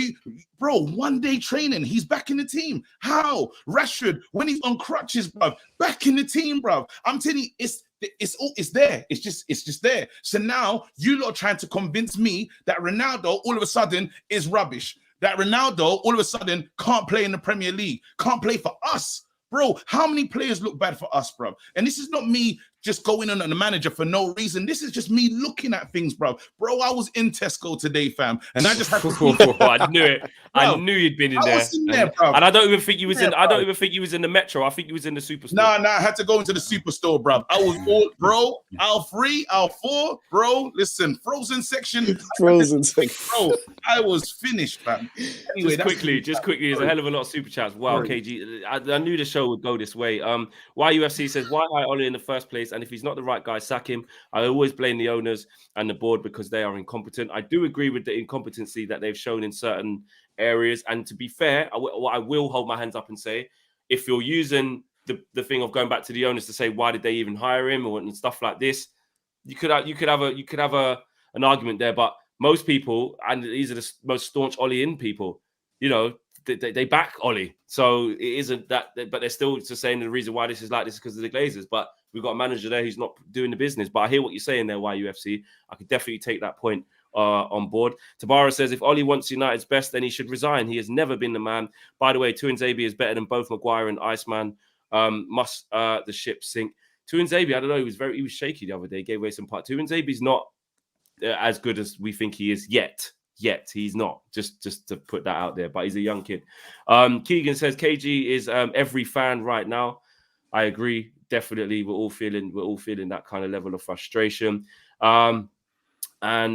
one day training, he's back in the team. How? Rashford, when he's on crutches, bruv, back in the team, bruv. I'm telling you, it's there. It's just there. So now you lot are trying to convince me that Ronaldo all of a sudden is rubbish. That Ronaldo all of a sudden can't play in the Premier League, can't play for us. Bro, how many players look bad for us, bro? And this is not me just going on the manager for no reason. This is just me looking at things, bro. Bro, I was in Tesco today, fam, and I just had to. I knew it. Bro, I knew you'd been in there. I was in there, bro. And I don't even think you was in. I don't even think you was in the Metro. I think you was in the Superstore. Nah, I had to go into the Superstore, bro. I was all, bro. Aisle 3, aisle 4, bro. Listen, frozen section. Frozen section, bro. I was finished, fam. Anyway, just quickly, there's a hell of a lot of super chats. Wow, KG. I knew the show would go this way. YUFC says, why hire OLE in the first place? place. And if he's not the right guy, sack him. I always blame the owners and the board because they are incompetent. I do agree with the incompetency that they've shown in certain areas. And to be fair, I will hold my hands up and say, if you're using the thing of going back to the owners to say why did they even hire him and stuff like this, you could have an argument there. But most people, and these are the most staunch OLE in people, you know, they back OLE. So it isn't that, but they're still just saying the reason why this is like this is because of the Glazers. But we've got a manager there who's not doing the business. But I hear what you're saying there, YUFC. I could definitely take that point on board. Tabara says, if OLE wants United's best, then he should resign. He has never been the man. By the way, Tuanzebe is better than both Maguire and Iceman. Must the ship sink? Tuanzebe, I don't know, he was shaky the other day, gave away some part. Tuanzebe's not as good as we think he is yet. He's not, just to put that out there, but he's a young kid. Keegan says KG is every fan right now. I agree, definitely. We're all feeling that kind of level of frustration. And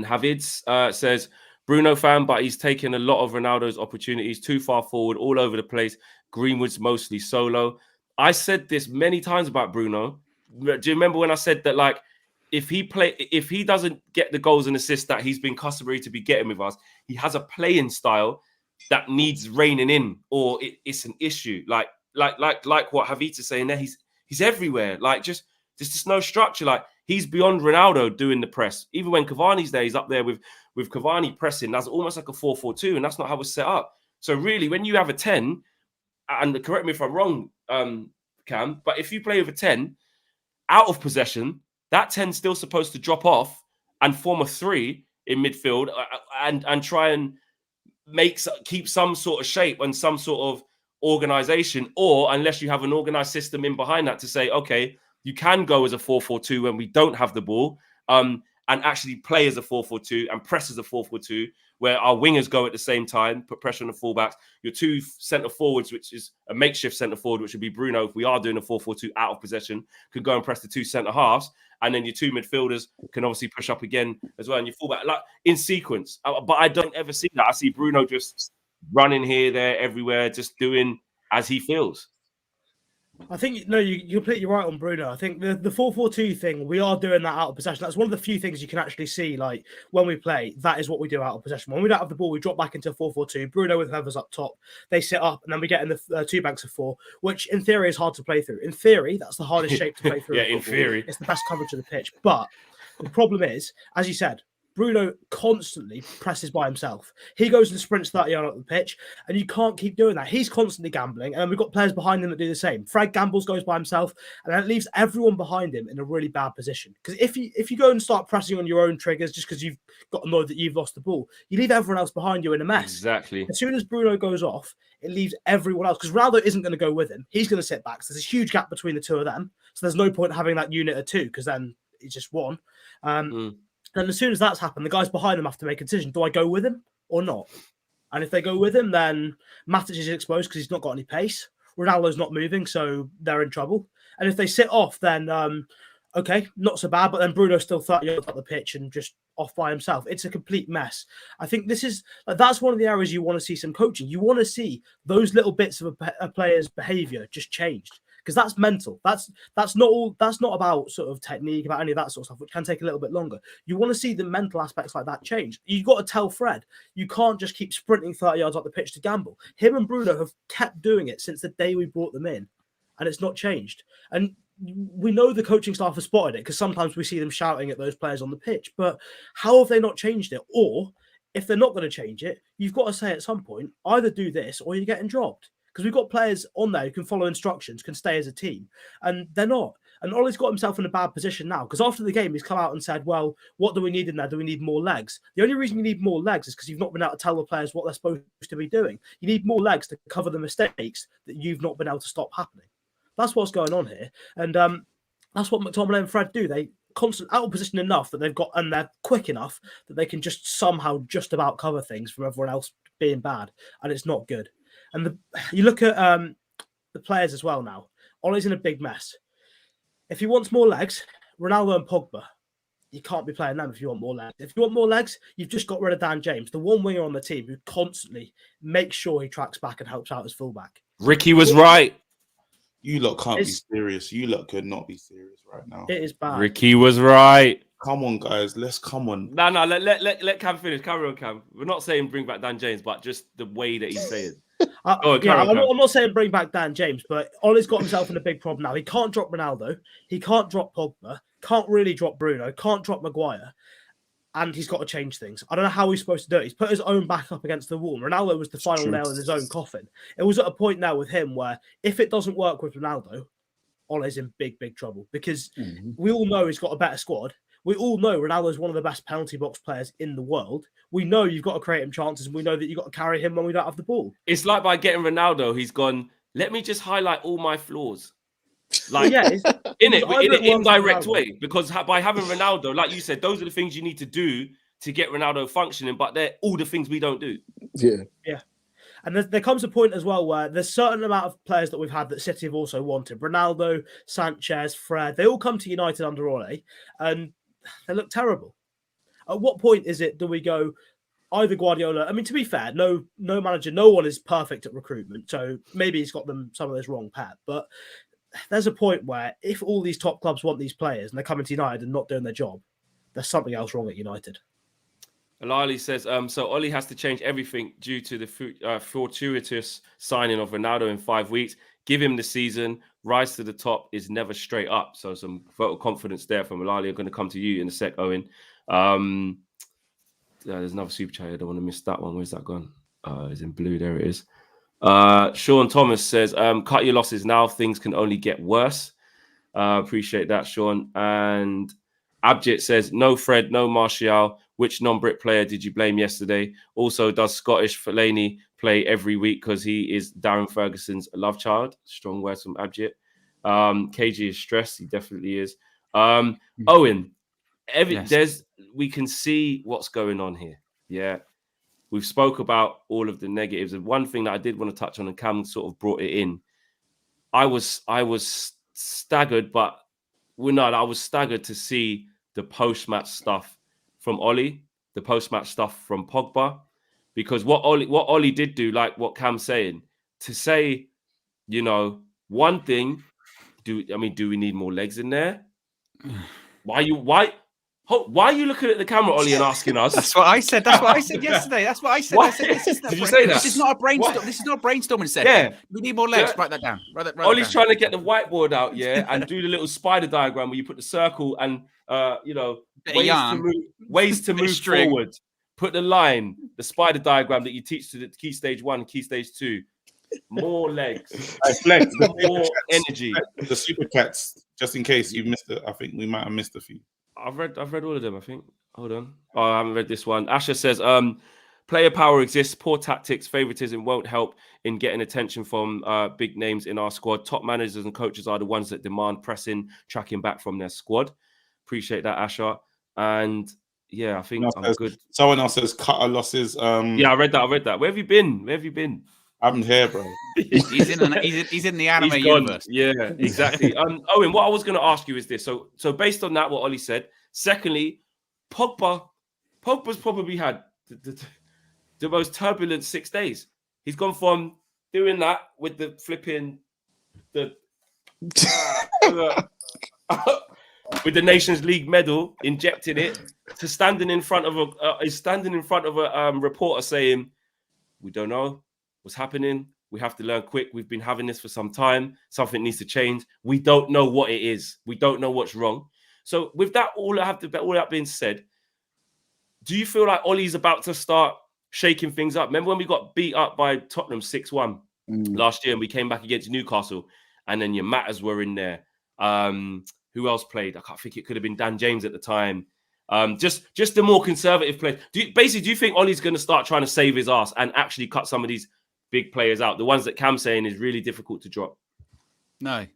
Havids says Bruno fan, but he's taken a lot of Ronaldo's opportunities, too far forward, all over the place. Greenwood's mostly solo. I said this many times about Bruno. Do you remember when I said that, like, if he doesn't get the goals and assists that he's been customary to be getting with us, he has a playing style that needs reining in, or it's an issue. Like what Havita's saying there, he's everywhere. Like there's just no structure. Like he's beyond Ronaldo doing the press. Even when Cavani's there, he's up there with Cavani pressing. That's almost like a 4-4-2, and that's not how it's set up. So really, when you have a 10, and correct me if I'm wrong, Cam, but if you play with a 10 out of possession, that 10's still supposed to drop off and form a 3 in midfield and try and keep some sort of shape and some sort of organization, or unless you have an organized system in behind that to say, okay, you can go as a 4-4-2 when we don't have the ball, and actually play as a 4-4-2 and press as a 4-4-2, where our wingers go at the same time, put pressure on the fullbacks. Your 2 centre forwards, which is a makeshift centre forward, which would be Bruno, if we are doing a 4-4-2 out of possession, could go and press the 2 centre halves, and then your 2 midfielders can obviously push up again as well, and your fullback, like in sequence. But I don't ever see that. I see Bruno just running here, there, everywhere, just doing as he feels. I think you're completely right on Bruno. I think the 4-4-2 thing, we are doing that out of possession. That's one of the few things you can actually see. Like when we play, that is what we do out of possession. When we don't have the ball, we drop back into 4-4-2. Bruno with whoever's up top, they sit up, and then we get in the 2 banks of 4, which in theory is hard to play through. In theory, that's the hardest shape to play through. Yeah, in theory, it's the best coverage of the pitch. But the problem is, as you said, Bruno constantly presses by himself. He goes and sprints 30 yards up the pitch, and you can't keep doing that. He's constantly gambling, and we've got players behind him that do the same. Fred gambles, goes by himself, and that leaves everyone behind him in a really bad position. Because if you go and start pressing on your own triggers just because you've got annoyed that you've lost the ball, you leave everyone else behind you in a mess. Exactly. As soon as Bruno goes off, it leaves everyone else, because Ronaldo isn't going to go with him. He's going to sit back. So there's a huge gap between the 2 of them. So there's no point having that unit of 2, because then it's just 1. And as soon as that's happened, the guys behind them have to make a decision. Do I go with him or not? And if they go with him, then Matic is exposed because he's not got any pace. Ronaldo's not moving, so they're in trouble. And if they sit off, then, okay, not so bad. But then Bruno's still 30 yards up the pitch and just off by himself. It's a complete mess. I think that's one of the areas you want to see some coaching. You want to see those little bits of a player's behaviour just changed. Because that's mental. That's not about sort of technique, about any of that sort of stuff, which can take a little bit longer. You want to see the mental aspects like that change. You've got to tell Fred, you can't just keep sprinting 30 yards up the pitch to gamble. Him and Bruno have kept doing it since the day we brought them in, and it's not changed. And we know the coaching staff have spotted it, because sometimes we see them shouting at those players on the pitch, but how have they not changed it? Or if they're not going to change it, you've got to say at some point, either do this or you're getting dropped. Because we've got players on there who can follow instructions, can stay as a team, and they're not. And Ole's got himself in a bad position now, because after the game, he's come out and said, well, what do we need in there? Do we need more legs? The only reason you need more legs is because you've not been able to tell the players what they're supposed to be doing. You need more legs to cover the mistakes that you've not been able to stop happening. That's what's going on here. And that's what McTominay and Fred do. They constant out of position enough that they've got, and they're quick enough that they can just somehow just about cover things from everyone else being bad. And it's not good. And you look at the players as well now. Ole's in a big mess. If he wants more legs, Ronaldo and Pogba, you can't be playing them if you want more legs. If you want more legs, you've just got rid of Dan James, the one winger on the team who constantly makes sure he tracks back and helps out his fullback. Ricky was right. You lot can't be It's- serious. You lot could not be serious right now. It is bad. Ricky was right. Come on, guys. Let's come on. No, let Cam finish. Carry on, Cam. We're not saying bring back Dan James, but just the way that he's saying. Go on, carry on, Cam. I'm not saying bring back Dan James, but Ollie's got himself in a big problem now. He can't drop Ronaldo. He can't drop Pogba. Can't really drop Bruno. Can't drop Maguire. And he's got to change things. I don't know how he's supposed to do it. He's put his own back up against the wall. Ronaldo was the final nail in his own coffin. It was at a point now with him where if it doesn't work with Ronaldo, Ole's in big, big trouble because we all know he's got a better squad. We all know Ronaldo's one of the best penalty box players in the world. We know you've got to create him chances, and we know that you've got to carry him when we don't have the ball. It's like by getting Ronaldo, he's gone, let me just highlight all my flaws. Like, Yeah, in an indirect way, because by having Ronaldo, like you said, those are the things you need to do to get Ronaldo functioning, but they're all the things we don't do. Yeah. And there comes a point as well where there's a certain amount of players that we've had that City have also wanted. Ronaldo, Sanchez, Fred, they all come to United under Ole, and they look terrible. At what point is it do we go either Guardiola? I mean, to be fair, no manager, no one is perfect at recruitment, so maybe he's got them some of those wrong, Pep, but there's a point where if all these top clubs want these players and they're coming to United and not doing their job, there's something else wrong at United. Alali says, so Ole has to change everything due to the fortuitous signing of Ronaldo in 5 weeks. Give him the season. Rise to the top is never straight up. So some vote of confidence there from Alali. I'm going to come to you in a sec, Owen. There's another super chat. I don't want to miss that one. Where's that gone? It's in blue. There it is. Sean Thomas says, cut your losses now. Things can only get worse. Appreciate that, Sean. And Abjit says, no Fred, no Martial. Which non-Brit player did you blame yesterday? Also, does Scottish Fellaini play every week because he is Darren Ferguson's love child? Strong words from Abjit. KG is stressed. He definitely is. Owen, we can see what's going on here. Yeah. We've spoke about all of the negatives. And one thing that I did want to touch on, and Cam sort of brought it in. I was staggered, but I was staggered to see the post-match stuff from Ole, the post-match stuff from Pogba, because what Ole did do, like what Cam's saying, to say, one thing, do we need more legs in there? Why are you looking at the camera, Ole, and asking us? That's what I said. That's what I said yesterday. That's what I said. I said did you say that? This is not a brainstorm. This is not a brainstorming session. Yeah. We need more legs. Yeah. Write that down. Ole's trying to get the whiteboard out, and do the little spider diagram where you put the circle and ways to move forward. Put the line, the spider diagram that you teach to the key stage 1, key stage 2. More legs. More energy. The super cats, just in case you missed it. I think we might have missed a few. I've read all of them, I think. Hold on. Oh, I haven't read this one. Asher says, player power exists. Poor tactics, favoritism won't help in getting attention from big names in our squad. Top managers and coaches are the ones that demand pressing, tracking back from their squad. Appreciate that, Asher. And yeah, I think I'm good. Someone else says cut our losses. Yeah, I read that. Where have you been? I'm here, bro. he's in the anime universe. Yeah, exactly. Owen, what I was going to ask you is this. So based on that, what Ole said. Secondly, Pogba's probably had the most turbulent 6 days. He's gone from doing that with the flipping with the Nations League medal, injecting it, to standing in front of a reporter saying, "We don't know what's happening. We have to learn quick. We've been having this for some time. Something needs to change. We don't know what it is. We don't know what's wrong." So with that, all that being said, do you feel like Ole's about to start shaking things up? Remember when we got beat up by Tottenham 6-1 last year, and we came back against Newcastle, and then your Matters were in there. Who else played? I can't think. It could have been Dan James at the time. Just the more conservative players. Do you think Ole's going to start trying to save his ass and actually cut some of these big players out? The ones that Cam's saying is really difficult to drop. No,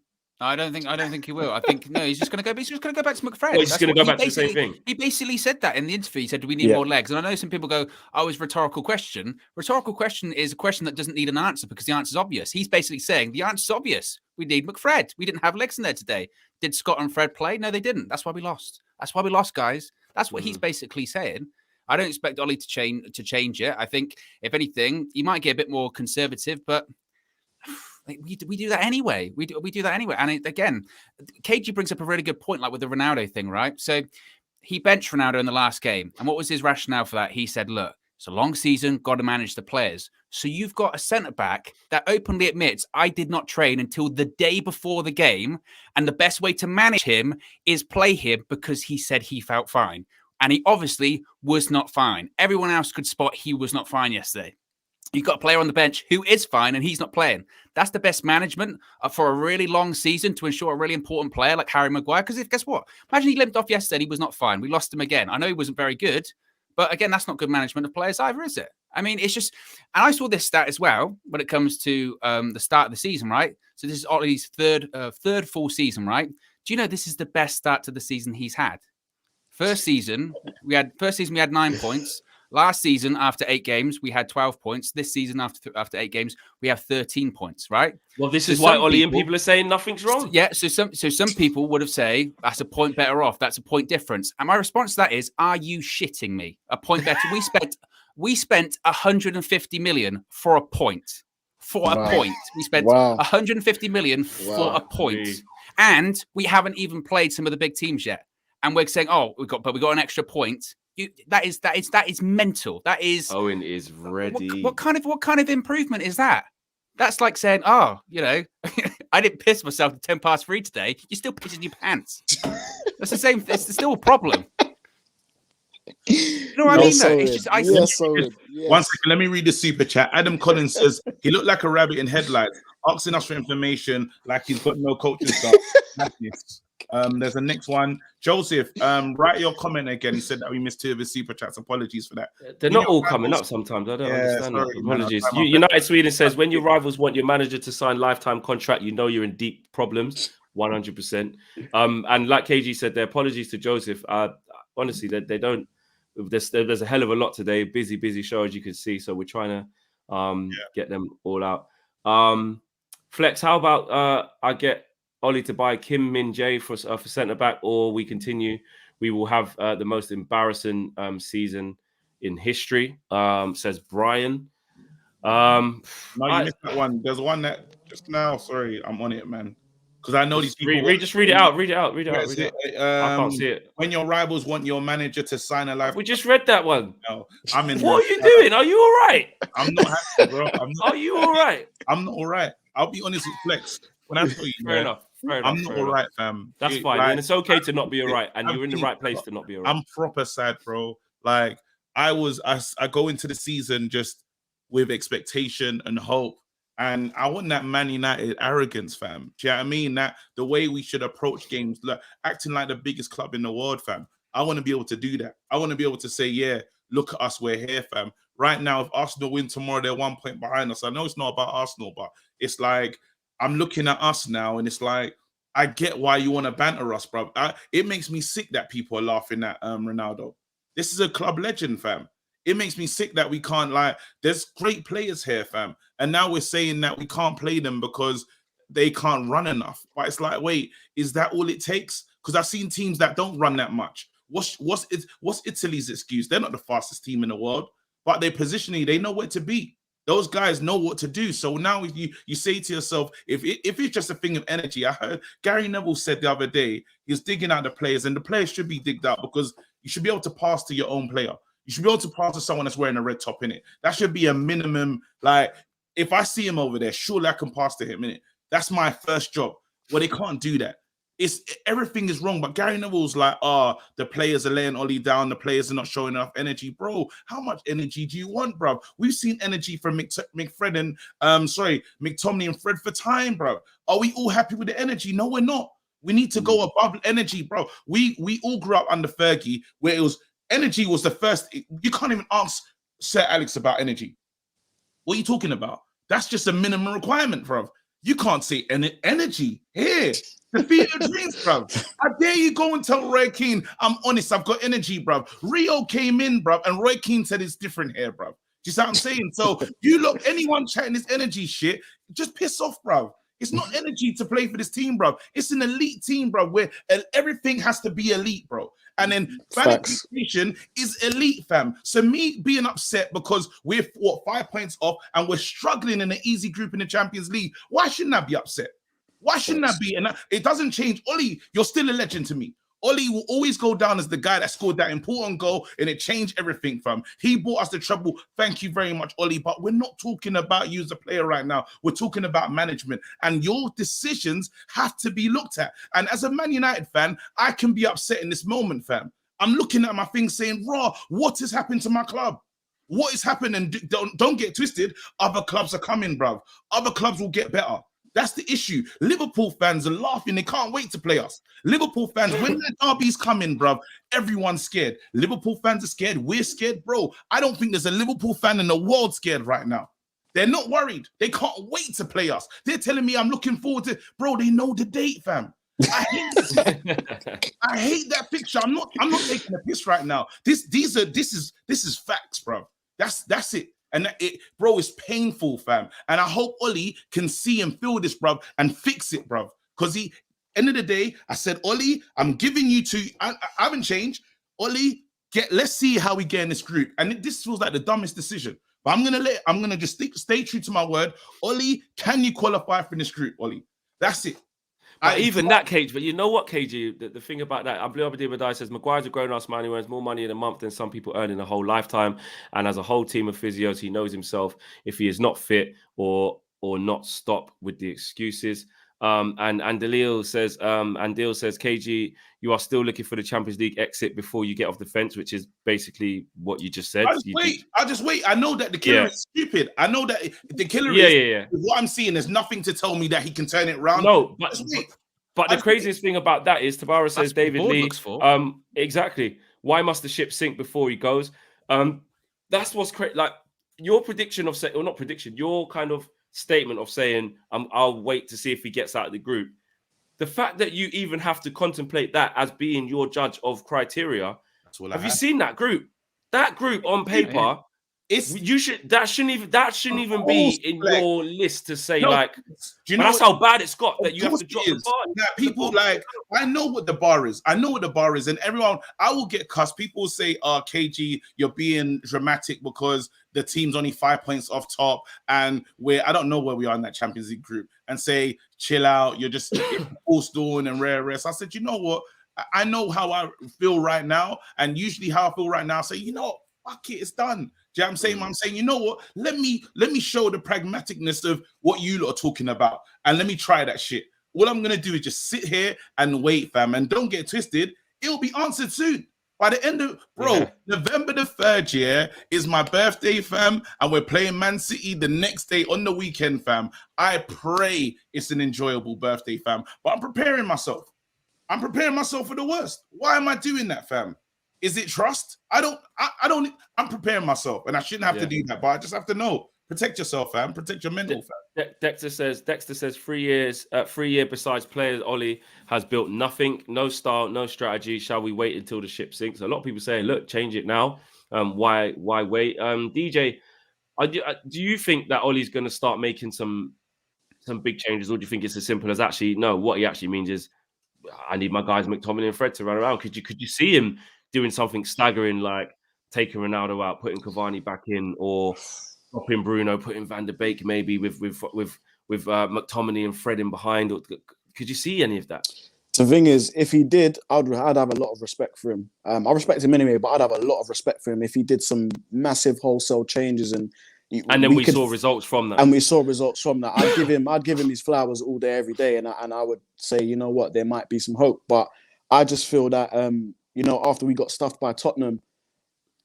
I don't think he will. I think no, he's just going to go. He's just going to go back to McFred. Well, he's just going to go back to the same thing. He basically said that in the interview. He said, "Do we need more legs?" And I know some people go, "Oh, it's a rhetorical question." Rhetorical question is a question that doesn't need an answer because the answer is obvious. He's basically saying the answer is obvious. We need McFred. We didn't have legs in there today. Did Scott and Fred play? No, they didn't. That's why we lost. That's why we lost, guys. That's what he's basically saying. I don't expect Ole to change it. I think, if anything, he might get a bit more conservative, but Like, we do that anyway. We do that anyway. And again, KG brings up a really good point, like with the Ronaldo thing, right? So he benched Ronaldo in the last game. And what was his rationale for that? He said, look, it's a long season, got to manage the players. So you've got a centre-back that openly admits, I did not train until the day before the game. And the best way to manage him is play him because he said he felt fine. And he obviously was not fine. Everyone else could spot he was not fine yesterday. You've got a player on the bench who is fine and he's not playing. That's the best management for a really long season to ensure a really important player like Harry Maguire. Because guess what? Imagine he limped off yesterday and he was not fine. We lost him again. I know he wasn't very good, but again, that's not good management of players either, is it? I mean, it's just, and I saw this stat as well when it comes to the start of the season, right? So this is Ollie's third full season, right? Do you know this is the best start to the season he's had? First season we had 9 points. Last season, after 8 games, we had 12 points. This season, after 8 games, we have 13 points, right? Well, this is why Ollie and people are saying nothing's wrong. Yeah, so some people would have said that's a point better off. That's a point difference. And my response to that is, are you shitting me? A point better. We spent 150 million for a point. For a point. We spent 150 million for a point. And we haven't even played some of the big teams yet. And we're saying, oh, we got an extra point. That is mental. That is Owen is ready. What kind of improvement is that? That's like saying, oh, you know, I didn't piss myself at 10 past 3 today. You're still pissing your pants. That's the same. It's still a problem. You know what I mean? Though it's just One second, let me read the super chat. Adam Collins says he looked like a rabbit in headlights, asking us for information like he's got no coaching staff. There's the next one. Joseph, write your comment again. He said that we missed 2 of his super chats. Apologies for that. They're not all coming up sometimes. I don't understand that. Apologies. United Sweden says, when your rivals want your manager to sign lifetime contract, you know you're in deep problems. 100%. And like KG said, their apologies to Joseph. Honestly, they don't. There's a hell of a lot today. Busy show, as you can see. So we're trying to get them all out. Flex, how about I get Ollie to buy Kim Min Jae for centre back, or we continue. We will have the most embarrassing season in history, says Brian. No, you missed that one. There's one that just now. Sorry, I'm on it, man. Because I know these people. Just read it out. Read it out. I can't see it. When your rivals want your manager to sign a life. We just read that one. No, I'm in. What are you doing? Are you all right? I'm not happy, bro. Are you all right? I'm not all right. I'll be honest with Flex. When I tell you, fair enough. I'm not all right, fam. That's fine. And it's okay to not be all right. And you're in the right place to not be all right. I'm proper sad, bro. Like, I go into the season just with expectation and hope. And I want that Man United arrogance, fam. Do you know what I mean? That the way we should approach games, like, acting like the biggest club in the world, fam. I want to be able to do that. I want to be able to say, yeah, look at us, we're here, fam. Right now, if Arsenal win tomorrow, they're 1 point behind us. I know it's not about Arsenal, but it's like, I'm looking at us now, and it's like, I get why you want to banter us, bro. It makes me sick that people are laughing at Ronaldo. This is a club legend, fam. It makes me sick that we can't, like, there's great players here, fam. And now we're saying that we can't play them because they can't run enough. But it's like, wait, is that all it takes? Because I've seen teams that don't run that much. What's Italy's excuse? They're not the fastest team in the world, but they're positioning, they know where to be. Those guys know what to do. So now you say to yourself, if it's just a thing of energy, I heard Gary Neville said the other day, he was digging out the players, and the players should be digged out because you should be able to pass to your own player. You should be able to pass to someone that's wearing a red top in it. That should be a minimum. Like, if I see him over there, surely I can pass to him in it. That's my first job. Well, they can't do that. Everything is wrong. But Gary Neville's like, the players are laying Ollie down. The players are not showing enough energy. Bro, how much energy do you want, bro? We've seen energy from McTominay and Fred for time, bro. Are we all happy with the energy? No, we're not. We need to go above energy, bro. We all grew up under Fergie, where it was energy was the first. You can't even ask Sir Alex about energy. What are you talking about? That's just a minimum requirement, bro. You can't say energy here. The field of dreams, bruv. How dare you go and tell Roy Keane, I'm honest, I've got energy, bruv. Rio came in, bruv, and Roy Keane said it's different here, bruv. Do you see what I'm saying? So you look, anyone chatting this energy shit, just piss off, bruv. It's not energy to play for this team, bruv. It's an elite team, bruv, where everything has to be elite, bro. And then fan Facts. appreciation is elite, fam. So me being upset because we're 5 points off and we're struggling in an easy group in the Champions League, why shouldn't I be upset? Why shouldn't I be? And it doesn't change. Oli, you're still a legend to me. Oli will always go down as the guy that scored that important goal, and it changed everything from. He brought us the trouble. Thank you very much, Oli. But we're not talking about you as a player right now. We're talking about management, and your decisions have to be looked at. And as a Man United fan, I can be upset in this moment, fam. I'm looking at my thing saying, raw, what has happened to my club? What is happening? Don't get twisted. Other clubs are coming, bruv. Other clubs will get better. That's the issue. Liverpool fans are laughing. They can't wait to play us. Liverpool fans, when the derby's coming, bruv, everyone's scared. Liverpool fans are scared. We're scared, bro. I don't think there's a Liverpool fan in the world scared right now. They're not worried. They can't wait to play us. They're telling me I'm looking forward to. Bro, they know the date, fam. I hate that picture. I'm not taking a piss right now. This is facts, bro. That's it. And it, bro, is painful, fam. And I hope Oli can see and feel this, bro, and fix it, bro. Because end of the day, I said, Oli, I'm giving you to. I haven't changed. Oli, let's see how we get in this group. And this feels like the dumbest decision. But I'm gonna just stay true to my word. Oli, can you qualify for this group, Oli? That's it. Even that, KG, but you know what, KG, the thing about that, Abdul Abadibadai says, Maguire's a grown-ass man who earns more money in a month than some people earn in a whole lifetime. And as a whole team of physios, he knows himself if he is not fit or not, stop with the excuses. And Andil says, KG, you are still looking for the Champions League exit before you get off the fence, which is basically what you just said. I'll just wait. I know that the killer is stupid. I know that the killer is what I'm seeing. There's nothing to tell me that he can turn it around. No, but the craziest thing about that is Tabara says David Lee. Exactly. Why must the ship sink before he goes? That's what's crazy. Like your prediction of or not prediction, your kind of statement of saying, I'll wait to see if he gets out of the group. The fact that you even have to contemplate that as being your judge of criteria. Have you seen that group? That group on paper, that shouldn't even be in your list to say that's how bad it's got that you have to drop the bar. That people I know what the bar is. And everyone, I will get cussed. People will say, KG, you're being dramatic because the team's only 5 points off top and I don't know where we are in that Champions League group, and say, chill out, you're just forced doing and rare rest. I said, you know what? I know how I feel right now, and usually how I feel right now, I say, you know, fuck it, it's done. Do you know what I'm saying? I'm saying, you know what? Let me show the pragmaticness of what you lot are talking about, and let me try that shit. All I'm gonna do is just sit here and wait, fam, and don't get twisted. It'll be answered soon. By the end of November the 3rd, is my birthday, fam, and we're playing Man City the next day on the weekend, fam. I pray it's an enjoyable birthday, fam. But I'm preparing myself. I'm preparing myself for the worst. Why am I doing that, fam? Is it trust? I'm preparing myself, and I shouldn't have to do that, but I just have to know. Protect yourself, fam. Protect your mental, fam. Dexter says 3 years, 3 year besides players, Oli has built nothing, no style, no strategy. Shall we wait until the ship sinks? A lot of people saying, look, change it now. Why wait? DJ, do you think that Oli's going to start making some big changes, or do you think it's as simple as actually, no, what he actually means is I need my guys McTominay and Fred to run around? Could you see him doing something staggering like taking Ronaldo out, putting Cavani back in, or stopping Bruno, putting Van der Beek maybe with McTominay and Fred in behind? Or could you see any of that? The thing is, if he did, I'd have a lot of respect for him. I respect him anyway, but I'd have a lot of respect for him if he did some massive wholesale changes and then we saw results from that. And we saw results from that. I'd give him his flowers all day, every day, and I would say, you know what, there might be some hope. But I just feel that after we got stuffed by Tottenham,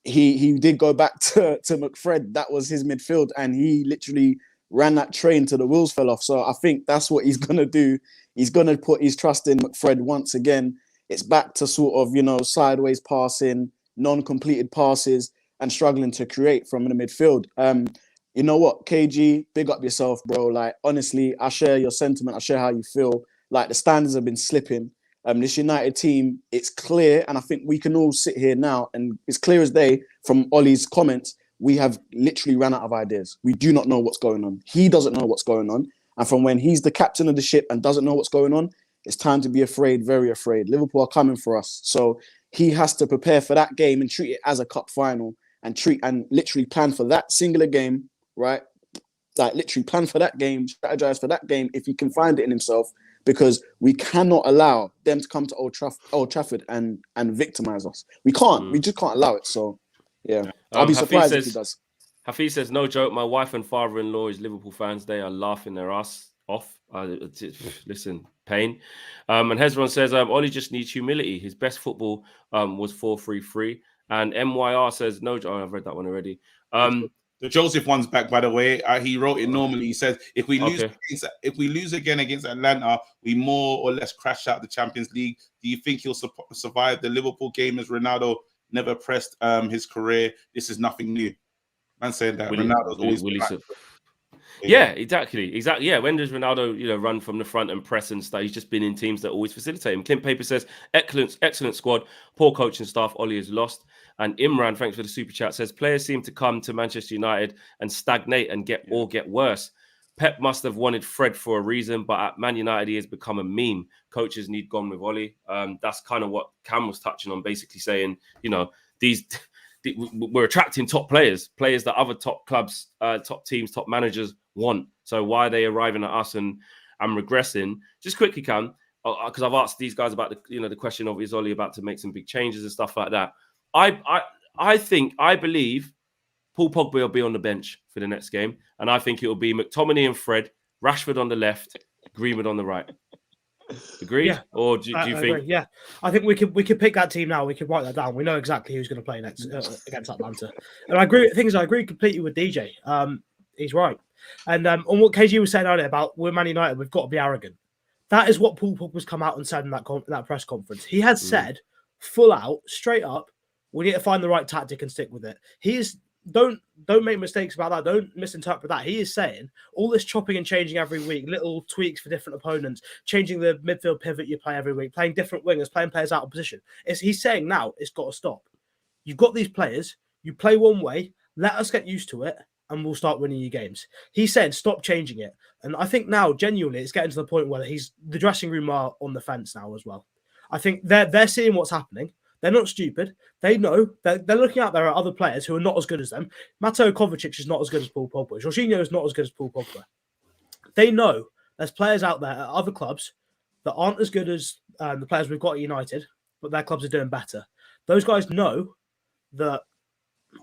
he did go back to McFred. That was his midfield, and he literally ran that train till the wheels fell off. So I think that's what he's gonna do. He's gonna put his trust in McFred once again. It's back to sort of sideways passing, non-completed passes, and struggling to create from the midfield. You know what, KG, big up yourself, bro. Like, honestly, I share your sentiment. I share how you feel. Like, the standards have been slipping. This United team, it's clear, and I think we can all sit here now, and it's clear as day from Ollie's comments, we have literally ran out of ideas. We do not know what's going on. He doesn't know what's going on. And from when he's the captain of the ship and doesn't know what's going on, it's time to be afraid, very afraid. Liverpool are coming for us. So he has to prepare for that game and treat it as a cup final and literally plan for that singular game, right? Like literally plan for that game, strategize for that game if he can find it in himself, because we cannot allow them to come to Old Trafford and victimize us. We can't. We just can't allow it. So, yeah, I'll be surprised if he does. Hafiz says, no joke, my wife and father-in-law is Liverpool fans. They are laughing their ass off. Listen, pain. And Hezron says, Ollie just needs humility. His best football was 4-3-3. And MYR says, no joke. Oh, I've read that one already. The Joseph one's back, by the way. He wrote it normally. He says, if we lose again against Atlanta, we more or less crash out the Champions League. Do you think he'll survive the Liverpool game as Ronaldo never pressed his career? This is nothing new. Man saying that Ronaldo's always yeah, exactly. Yeah, when does Ronaldo, run from the front and press and stuff? He's just been in teams that always facilitate him. Clint Paper says, excellent squad, poor coaching staff. Ollie is lost. And Imran, thanks for the super chat, says players seem to come to Manchester United and stagnate and get worse. Pep must have wanted Fred for a reason, but at Man United he has become a meme. Coaches need gone with Ollie. That's kind of what Cam was touching on, basically saying, we're attracting top players that other top clubs, top teams, top managers want. So why are they arriving at us and regressing? Just quickly, Cam, because I've asked these guys about the question of, is Ollie about to make some big changes and stuff like that. I believe Paul Pogba will be on the bench for the next game, and I think it will be McTominay and Fred, Rashford on the left, Greenwood on the right. Agree? Yeah. Or do you think? Agree. Yeah, I think we could pick that team now. We could write that down. We know exactly who's going to play next against Atlanta. And I agree. I agree completely with DJ. He's right. And on what KG was saying earlier about we're Man United, we've got to be arrogant. That is what Paul Pogba's come out and said in that press conference. He has said full out, straight up, we need to find the right tactic and stick with it. He is. Don't make mistakes about that. Don't misinterpret that. He is saying all this chopping and changing every week, little tweaks for different opponents, changing the midfield pivot you play every week, playing different wingers, playing players out of position. He's saying now it's got to stop. You've got these players. You play one way. Let us get used to it, and we'll start winning you games. He said stop changing it. And I think now, genuinely, it's getting to the point where the dressing room are on the fence now as well. I think they're seeing what's happening. They're not stupid. They know they're looking out there at other players who are not as good as them. Mateo Kovacic is not as good as Paul Pogba. Jorginho is not as good as Paul Pogba. They know there's players out there at other clubs that aren't as good as the players we've got at United, but their clubs are doing better. Those guys know that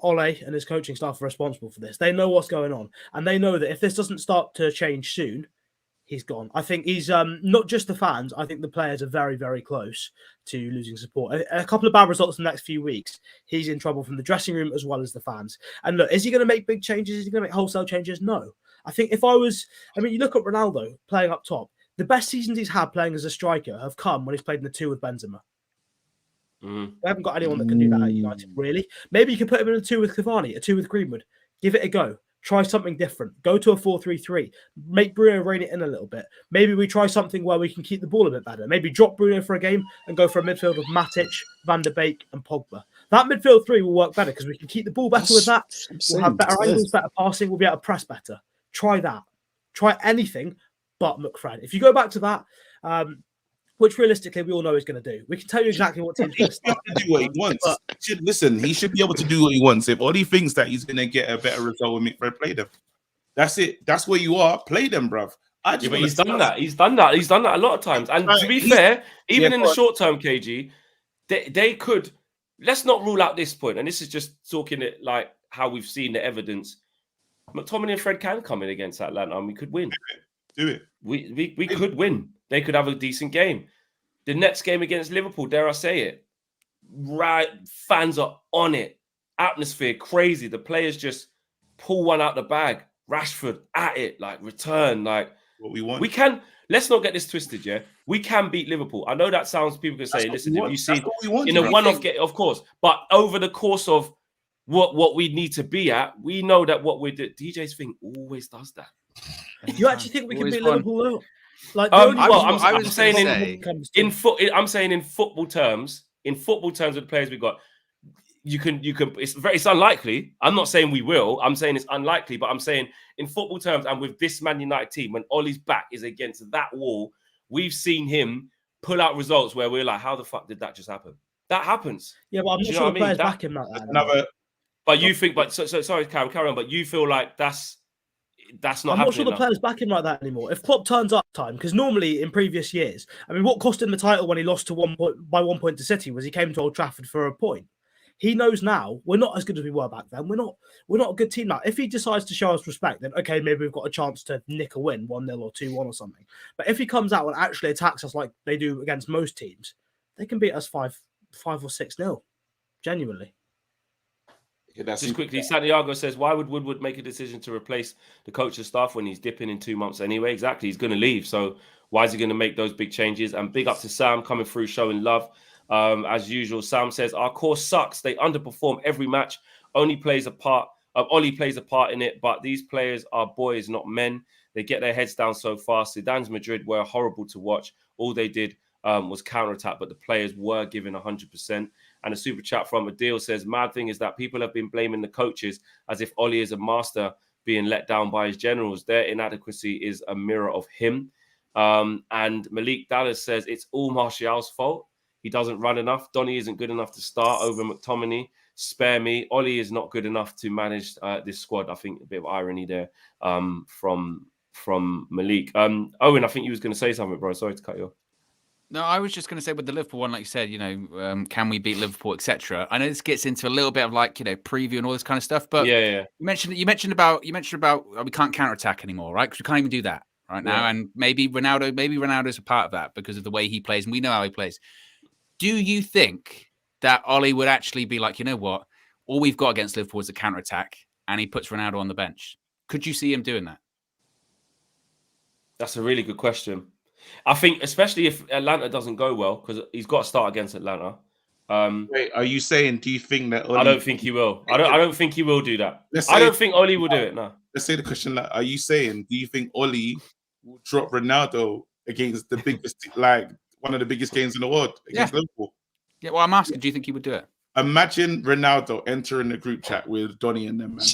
Ole and his coaching staff are responsible for this. They know what's going on. And they know that if this doesn't start to change soon, he's gone. I think he's not just the fans. I think the players are very, very close to losing support. A couple of bad results in the next few weeks. He's in trouble from the dressing room as well as the fans. And look, is he going to make big changes? Is he going to make wholesale changes? No. I think you look at Ronaldo playing up top. The best seasons he's had playing as a striker have come when he's played in the 2 with Benzema. We haven't got anyone that can do that at United, really. Maybe you could put him in a 2 with Cavani, a 2 with Greenwood. Give it a go. Try something different. Go to a 4-3-3. Make Bruno rein it in a little bit. Maybe we try something where we can keep the ball a bit better. Maybe drop Bruno for a game and go for a midfield of Matic, Van der Beek, and Pogba. That midfield 3 will work better because we can keep the ball better with that. We'll have better angles, better passing. We'll be able to press better. Try that. Try anything but McFred. If you go back to that, which realistically we all know he's going to do. We can tell you exactly what team's going to start. Do what he wants. He should be able to do what he wants. If Ollie thinks that he's going to get a better result with McFred, play them. That's it. That's where you are. Play them, bruv. But he's done that. He's done that a lot of times. And to be fair, even in the short term, KG, they could. Let's not rule out this point. And this is just talking it like how we've seen the evidence. McTominay and Fred can come in against Atlanta, and we could win. Do it. We could win. They could have a decent game. The next game against Liverpool, dare I say it, right? Fans are on it. Atmosphere crazy. The players just pull one out the bag. Rashford at it, like return, like what we want. We can. Let's not get this twisted, yeah. We can beat Liverpool. I know that sounds. People can say, "Listen, if you see in a one-off game, of course." But over the course of what we need to be at, we know that what we do. DJ's thing always does that. You actually think we can beat Liverpool though? Like, I'm saying in football terms, with the players we got, you can. It's unlikely. I'm not saying we will. I'm saying it's unlikely. But I'm saying in football terms, and with this Man United team, when Ollie's back is against that wall, we've seen him pull out results where we're like, how the fuck did that just happen? That happens. Yeah, but I'm Do not you know sure what the I mean? players That- back him like that. Another. But you think, but sorry, carry on. But you feel like that's not I'm happening. not sure the now. players back him like that anymore. If Klopp turns up time, because normally in previous years, I mean, what cost him the title when he lost to 1 point by 1 point to City was he came to Old Trafford for a point. He knows now we're not as good as we were back then. We're not a good team now. If he decides to show us respect, then okay, maybe we've got a chance to nick a win, 1-0 or 2-1 or something. But if he comes out and actually attacks us like they do against most teams, they can beat us 5 or 6-0. Genuinely. Yeah, that's Just quickly, Santiago says, why would Woodward make a decision to replace the coach's staff when he's dipping in 2 months anyway? Exactly. He's going to leave. So why is he going to make those big changes? And big up to Sam coming through, showing love. As usual, Sam says, our core sucks. They underperform every match. Oli plays a part in it, but these players are boys, not men. They get their heads down so fast. Zidane's Madrid were horrible to watch. All they did was counterattack, but the players were giving 100%. And a super chat from Adil says, mad thing is that people have been blaming the coaches as if Oli is a master being let down by his generals. Their inadequacy is a mirror of him. And Malik Dallas says, it's all Martial's fault. He doesn't run enough. Donny isn't good enough to start over McTominay. Spare me. Oli is not good enough to manage this squad. I think a bit of irony there from Malik. Owen, I think you was going to say something, bro. Sorry to cut you off. No, I was just going to say with the Liverpool one, like you said, can we beat Liverpool, etc. I know this gets into a little bit of like, preview and all this kind of stuff, but yeah. You mentioned about we can't counterattack anymore, right? Because we can't even do that right now. And maybe Ronaldo's a part of that because of the way he plays, and we know how he plays. Do you think that Oli would actually be like, you know what, all we've got against Liverpool is a counterattack, and he puts Ronaldo on the bench? Could you see him doing that? That's a really good question. I think, especially if Atlanta doesn't go well, because he's got to start against Atlanta. Wait, are you saying? Do you think that? Oli, I don't think he will. I don't think he will do that. Let's I say- don't think Oli will do it. No. Let's say the question: like, are you saying? Do you think Oli will drop Ronaldo against the biggest, like one of the biggest games in the world against Liverpool? Yeah. Well, I'm asking. Do you think he would do it? Imagine Ronaldo entering the group chat with Donny and them, man.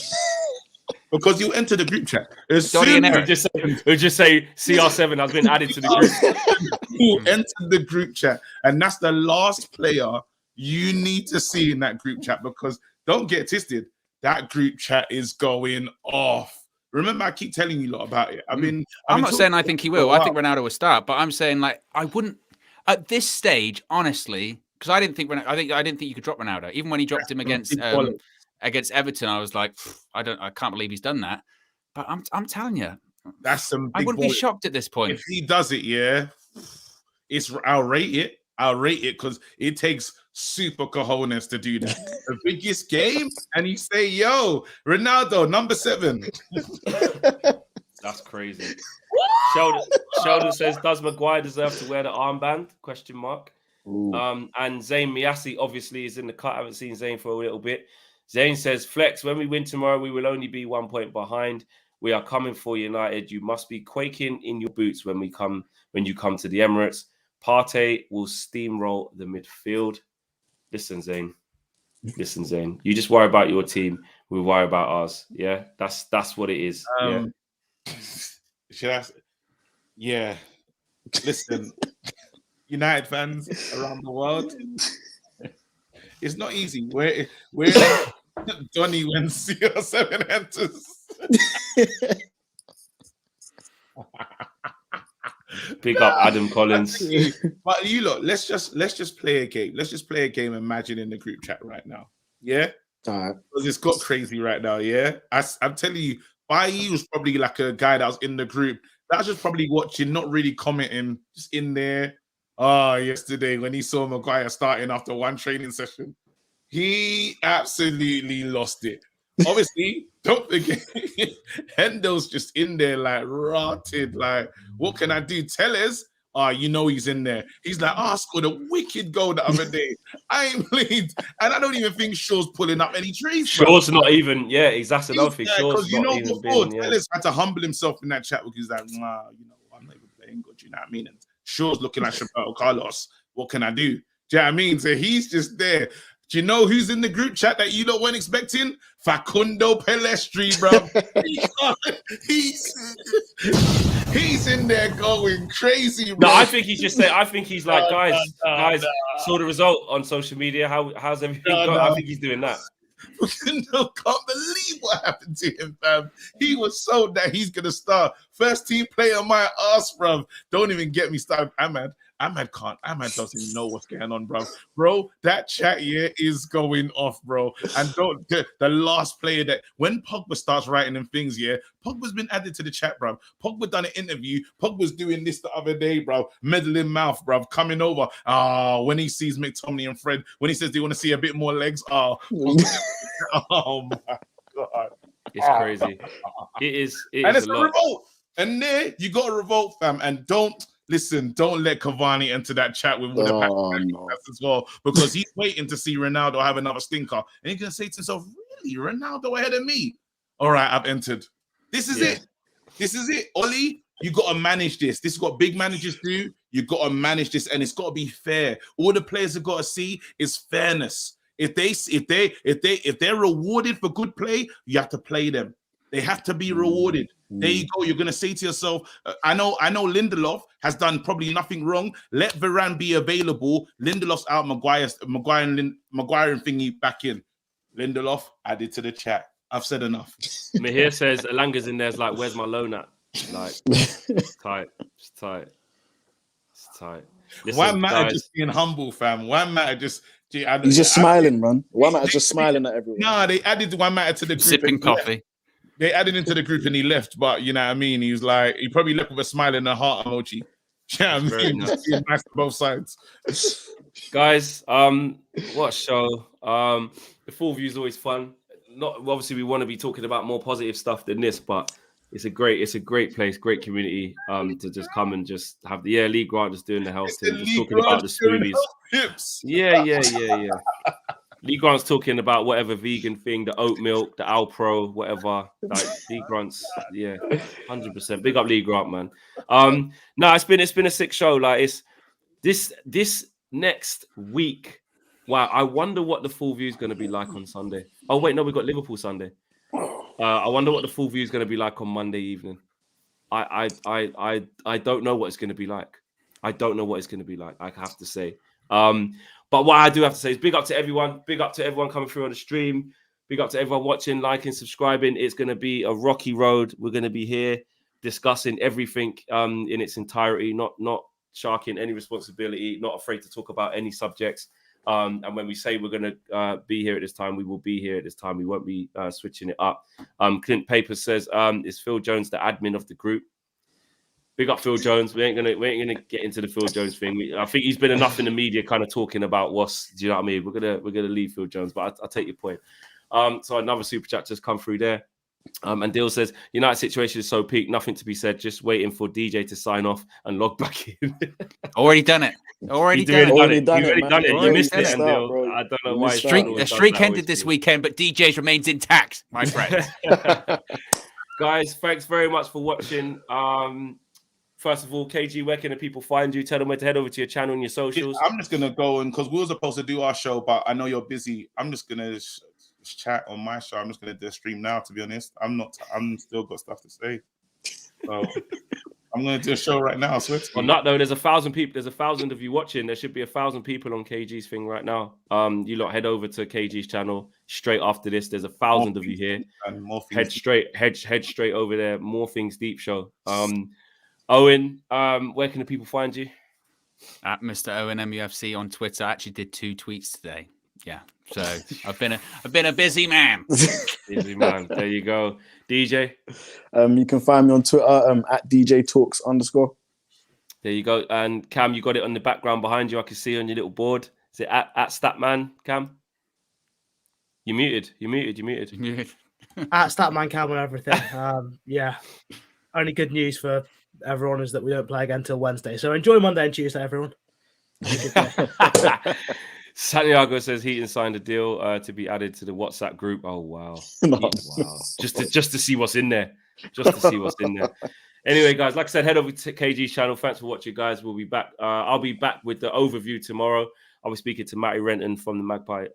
Because you enter the group chat. As Donny soon and as Eric. We'll just say CR7 has been added to the group. you enter the group chat, and that's the last player you need to see in that group chat, because don't get twisted, that group chat is going off. Remember, I keep telling you a lot about it. I'm not saying I think he will. I think Ronaldo will start, but I'm saying like I wouldn't at this stage, honestly, because I didn't think you could drop Ronaldo. Even when he dropped him against Everton, I was like, I can't believe he's done that. But I'm telling you, that's some. I wouldn't be shocked at this point if he does it. Yeah, I'll rate it. Because it takes super cojones to do that. The biggest game, and you say, "Yo, Ronaldo, number 7." That's crazy. Sheldon says, does Maguire deserve to wear the armband? ? And Zayn Miasi obviously is in the cut. I haven't seen Zayn for a little bit. Zayn says, Flex, when we win tomorrow, we will only be 1 point behind. We are coming for United. You must be quaking in your boots when you come to the Emirates. Partey will steamroll the midfield. Listen, Zayn. You just worry about your team. We worry about ours. Yeah, that's what it is. Yeah. Listen, United fans around the world, it's not easy. We're Donny when CR7 enters. Big up Adam Collins. But you look, let's just play a game. Let's just play a game. Imagine in the group chat right now. Yeah, because it's got crazy right now. Yeah, I'm telling you, Bailly was probably like a guy that was in the group. That was just probably watching, not really commenting, just in there. Yesterday when he saw Maguire starting after one training session, he absolutely lost it. Obviously, don't forget, Hendo's just in there like rotted. Like, what can I do? Tell us. He's in there. He's like, I scored a wicked goal the other day. I ain't played, and I don't even think Shaw's pulling up any trees. Shaw's not even. Yeah, exactly. Because before Tellers had to humble himself in that chat because he's like, I'm not even playing good. You know what I mean? And Shaw's looking like Roberto Carlos. What can I do? Do you know what I mean? So he's just there. Do you know who's in the group chat that you lot weren't expecting? Facundo Pelestri, bro. he's in there going crazy, bro. No, I think he's just saying. I think he's like, guys, saw the result on social media. How's everything going? I think he's doing that. Facundo can't believe what happened to him, fam. He was sold that he's gonna start. First team player on my ass, bro. Don't even get me started. Ahmad doesn't even know what's going on, bro. Bro, that chat here is going off, bro. And don't the last player that when Pogba starts writing them things, yeah, Pogba's been added to the chat, bro. Pogba done an interview. Pogba's doing this the other day, bro. Meddling mouth, bro. Coming over. When he sees McTominay and Fred, when he says they want to see a bit more legs, oh my god. It's crazy. It is and it's a a lot. revolt. And there you got a revolt, fam. And don't let Cavani enter that chat with no. as well, because he's waiting to see Ronaldo have another stinker. And he's going to say to himself, really, Ronaldo ahead of me? All right, I've entered. This is it. This is it. Oli, you got to manage this. This is what big managers do. You got to manage this, and it's got to be fair. All the players have got to see is fairness. If they're rewarded for good play, you have to play them. They have to be rewarded. There you go. You're going to say to yourself, I know Lindelof has done probably nothing wrong. Let Varane be available. Lindelof's out. Maguire and thingy back in. Lindelof added to the chat. I've said enough. Mahir says Alanga's in there. It's like, where's my loan at? Like, it's tight. It's tight. It's tight. Listen, Why matter guys, just being humble, fam? Why matter just... He's just smiling, man. Why matter just smiling at everyone? No, they added one matter to the group. Sipping coffee. They added into the group and he left, but you know what I mean? He was like, he probably left with a smile and a heart emoji. Yeah, you know I mean? Just being nice to both sides. guys, what a show. The full view is always fun. Not obviously we want to be talking about more positive stuff than this, but it's a great place, great community to just come and just have the Lee Grant just doing the health thing, just talking about the smoothies. Yeah. Lee Grant's talking about whatever vegan thing, the oat milk, the Alpro, whatever. Like Lee Grant's, 100%. Big up Lee Grant, man. No, it's been a sick show. Like it's this next week. Wow, I wonder what the full view is going to be like on Sunday. Oh wait, no, we got Liverpool Sunday. I wonder what the full view is going to be like on Monday evening. I don't know what it's going to be like. I don't know what it's going to be like. I have to say. But what I do have to say is big up to everyone. Big up to everyone coming through on the stream. Big up to everyone watching, liking, subscribing. It's going to be a rocky road. We're going to be here discussing everything in its entirety, not sharking any responsibility, not afraid to talk about any subjects. And when we say we're going to be here at this time, we will be here at this time. We won't be switching it up. Clint Paper says, is Phil Jones the admin of the group? Big up Phil Jones. We ain't gonna get into the Phil Jones thing. I think he's been enough in the media, kind of talking about what's. Do you know what I mean? We're gonna leave Phil Jones, but I'll take your point. So another super chat just come through there. And Dill says United situation is so peak, nothing to be said. Just waiting for DJ to sign off and log back in. Already done it. Already done it. You missed it, Dill. I don't know why. The streak ended this weekend, but DJ's remains intact, my friend. Guys, thanks very much for watching. First of all, KG, where can the people find you? Tell them where to head over to your channel and your socials. I'm just gonna go because we were supposed to do our show, but I know you're busy. I'm just gonna chat on my show. I'm just gonna do a stream now. To be honest, I'm still got stuff to say, so I'm gonna do a show right now. So on that though, there's 1,000 people. There's 1,000 of you watching. There should be 1,000 people on KG's thing right now. You lot head over to KG's channel straight after this. There's 1,000 of you here. And more head straight over there. More Things Deep show. Owen, where can the people find you? At Mr. Owen MUFC on Twitter. I actually did 2 tweets today. Yeah, so I've been a busy man. Busy man. There you go, DJ. You can find me on Twitter at DJ Talks _. There you go. And Cam, you got it on the background behind you. I can see on your little board. Is it at Statman Cam? You muted. At Statman Cam and everything. Yeah. Only good news for everyone is that we don't play again until Wednesday. So enjoy Monday and Tuesday, everyone. Santiago says Heaton signed a deal to be added to the WhatsApp group. Oh wow. Wow. Just to see what's in there. Anyway, guys, like I said, head over to KG's channel. Thanks for watching, guys. We'll be back. I'll be back with the overview tomorrow. I'll be speaking to Matty Renton from the Magpie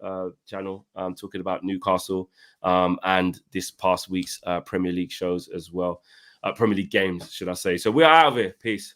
channel, talking about Newcastle and this past week's Premier League shows as well. Premier League games, should I say. So we're out of here. Peace.